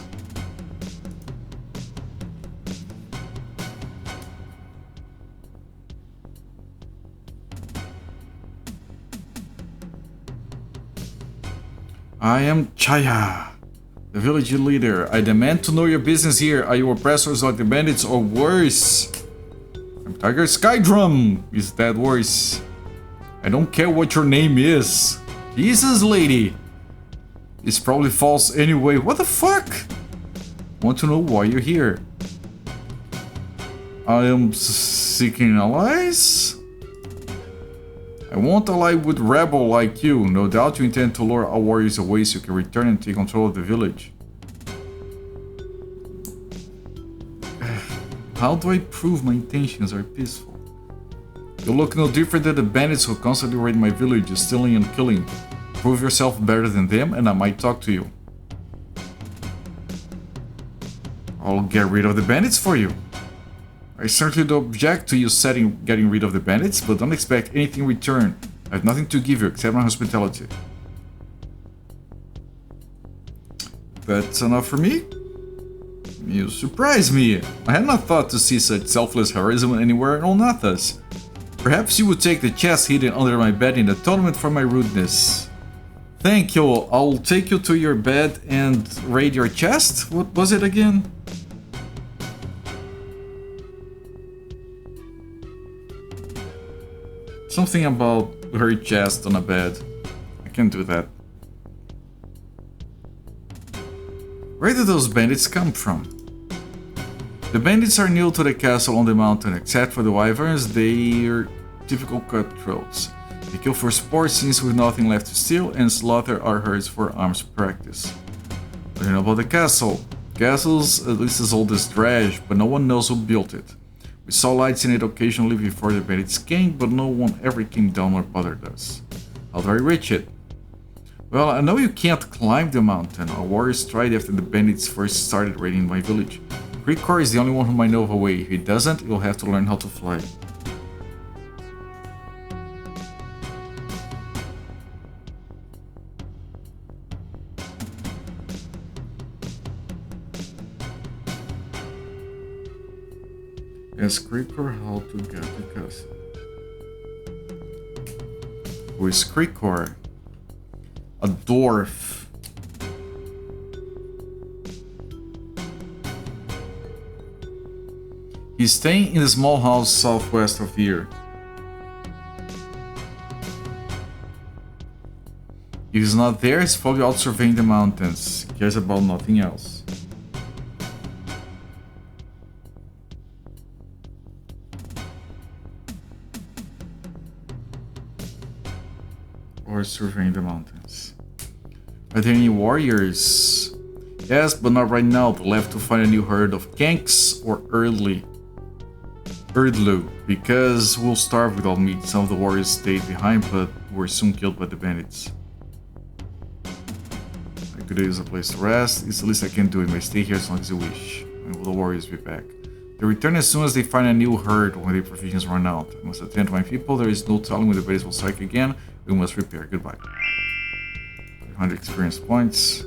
S1: I am Chaya, the village leader. I demand to know your business here. Are you oppressors like the bandits or worse? I'm Tiger Skydrum. Is that worse? I don't care what your name is. Jesus, lady. It's probably false anyway. What the fuck? Want to know why you're here? I am seeking allies? I won't ally with rebel like you. No doubt you intend to lure our warriors away so you can return and take control of the village. How do I prove my intentions are peaceful? You look no different than the bandits who constantly raid my village, stealing and killing. Prove yourself better than them and I might talk to you. I'll get rid of the bandits for you. I certainly don't object to you getting rid of the bandits, but don't expect anything in return. I have nothing to give you except my hospitality. That's enough for me? You surprise me. I had not thought to see such selfless heroism anywhere in Olnathas. Perhaps you would take the chest hidden under my bed in atonement for my rudeness. Thank you. I'll take you to your bed and raid your chest? What was it again? Something about her chest on a bed. I can do that. Where did those bandits come from? The bandits are new to the castle on the mountain. Except for the wyverns, they're typical cutthroats. They kill for sport since with nothing left to steal, and slaughter our herds for arms practice. What do you know about the castle? Castle's at least as old as Dredge, but no one knows who built it. We saw lights in it occasionally before the bandits came, but no one ever came down or bothered us. How do I reach it? Well, I know you can't climb the mountain. Our warriors tried after the bandits first started raiding my village. Krikor is the only one whom I know of a way. If he doesn't, you'll have to learn how to fly. Ask Krikor how to get to castle. Who is Krikor? A dwarf. He's staying in a small house southwest of here. If he's not there, he's probably out surveying the mountains. He cares about nothing else. Or surveying the mountains. Are there any warriors? Yes, but not right now. We'll have to find a new herd of Kanks or Erdlu, because we'll starve without meat. Some of the warriors stayed behind, but were soon killed by the bandits. I could use a place to rest. It's the least I can do. You may stay here as long as you wish. And will the warriors be back? They return as soon as they find a new herd when their provisions run out. I must attend to my people. There is no telling when the bandits will strike again. We must prepare. Goodbye. 500 experience points.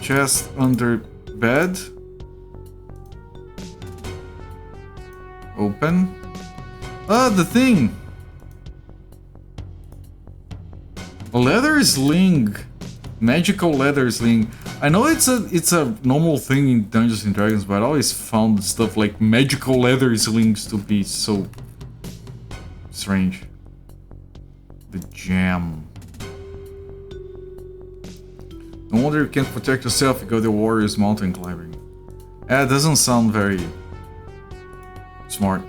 S1: Chest under bed. Open. Ah, the thing! A leather sling. Magical leather sling. I know it's a normal thing in Dungeons and Dragons, but I always found stuff like magical leather slings to be so strange. The jam. No wonder you can't protect yourself if you go to warriors mountain climbing. Yeah, it doesn't sound very smart.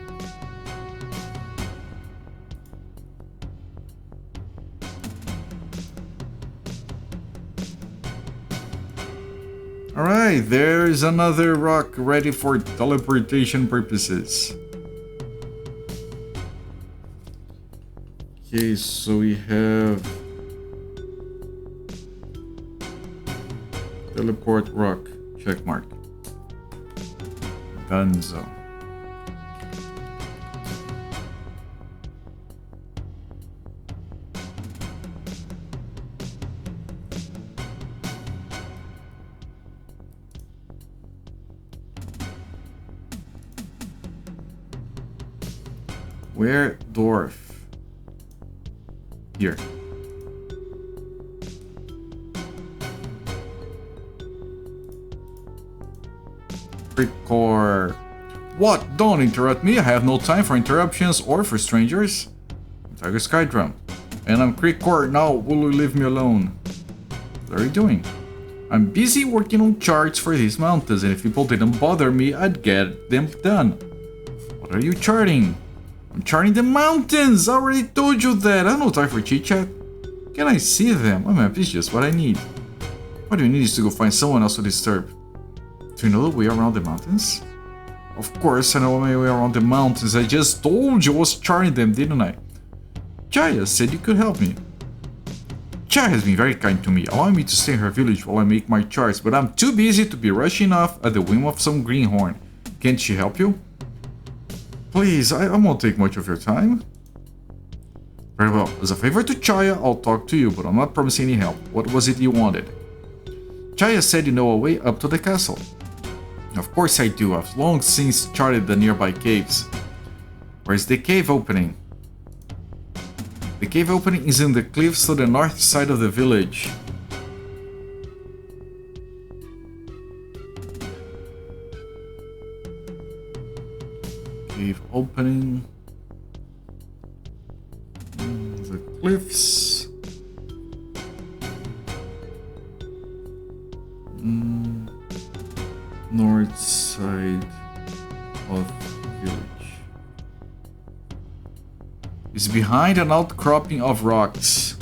S1: Alright, there's another rock ready for teleportation purposes. Okay, so we have teleport rock, check mark. Dunzo. Where dwarf? Here. Record. What? Don't interrupt me. I have no time for interruptions or for strangers. I'm Tiger Skydrum. And I'm Crickcore. Now, will you leave me alone? What are you doing? I'm busy working on charts for these mountains, and if people didn't bother me, I'd get them done. What are you charting? I'm charting the mountains! I already told you that! I have no time for chit-chat. Can I see them? A map is just what I need. What do you need is to go find someone else to disturb. Do you know the way around the mountains? Of course I know my way around the mountains. I just told you I was charting them, didn't I? Jaya said you could help me. Jaya has been very kind to me, allowing me to stay in her village while I make my charts, but I'm too busy to be rushing off at the whim of some greenhorn. Can't she help you? Please, I won't take much of your time. Very well. As a favor to Chaya, I'll talk to you, but I'm not promising any help. What was it you wanted? Chaya said you know a way up to the castle. Of course I do. I've long since charted the nearby caves. Where's the cave opening? The cave opening is in the cliffs to the north side of the village. Cave opening. The cliffs. North side of village. It's behind an outcropping of rocks.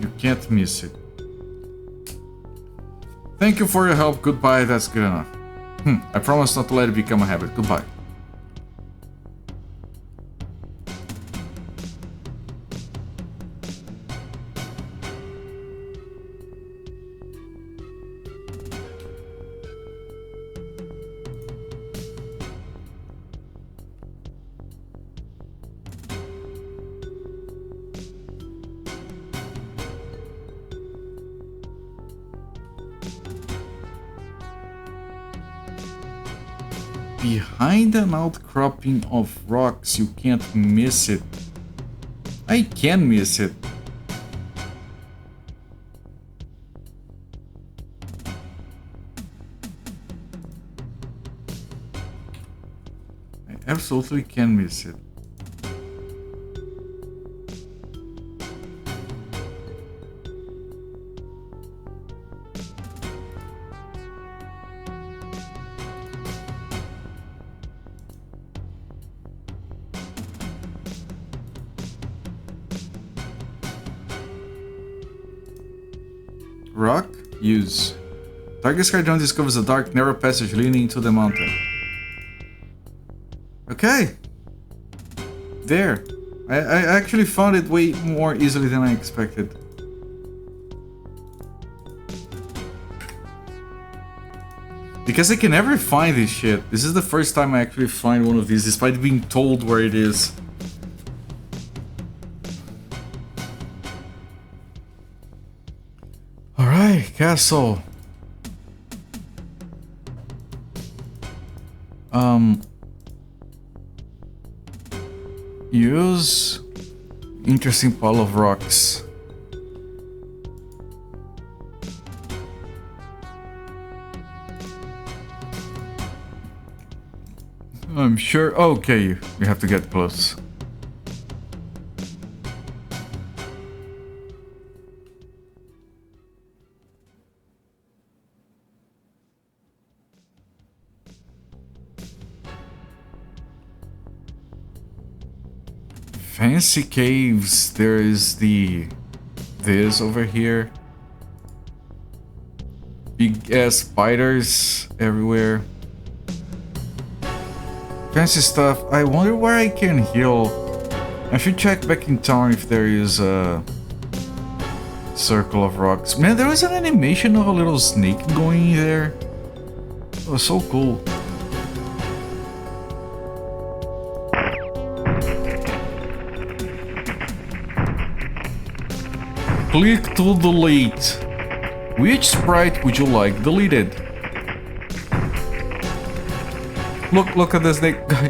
S1: You can't miss it. Thank you for your help. Goodbye. That's good enough. I promise not to let it become a habit. Goodbye. Behind an outcropping of rocks, you can't miss it. I can miss it. I absolutely can miss it. Rock? Use. Target Skydrum discovers a dark, narrow passage leading into the mountain. Okay. There. I actually found it way more easily than I expected. Because I can never find this shit. This is the first time I actually find one of these, despite being told where it is. Alright, castle. Use interesting pile of rocks. I'm sure. Okay, you have to get close. fancy caves. There is this over here. Big ass spiders everywhere. Fancy stuff. I wonder where I can heal. I should check back in town if there is a circle of rocks. Man, there was an animation of a little snake going there. It was so cool. Click to delete. Which sprite would you like deleted? Look at the snake guy.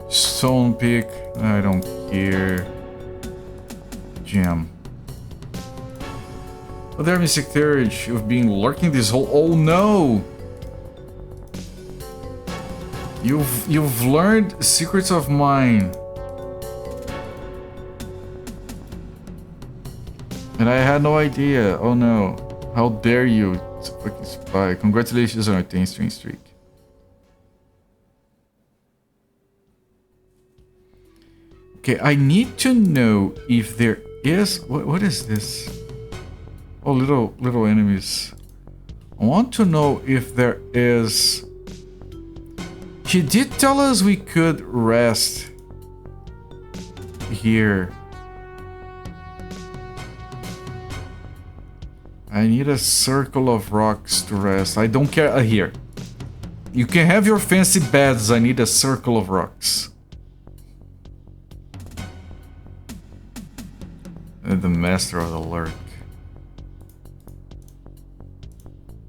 S1: Stone pick, I don't care. Gem. Oh, there, Mystic Courage. You've been lurking this whole. Oh no! You've learned secrets of mine. And I had no idea. Oh no. How dare you, fucking spy. Congratulations on your 10 streak. Okay, I need to know if there is... What is this? Oh, little enemies. I want to know if there is... She did tell us we could rest here. I need a circle of rocks to rest. I don't care. Here. You can have your fancy beds. I need a circle of rocks. And the master of the lurk.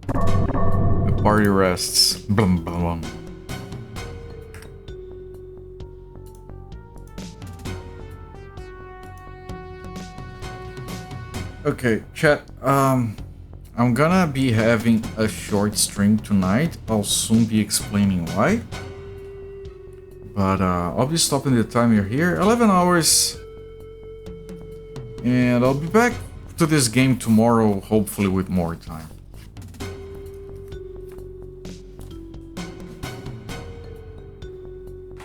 S1: The party rests. Blum, blum, blum. Okay, chat. I'm gonna be having a short stream tonight. I'll soon be explaining why. But I'll be stopping the time you're here. 11 hours. And I'll be back to this game tomorrow, hopefully with more time.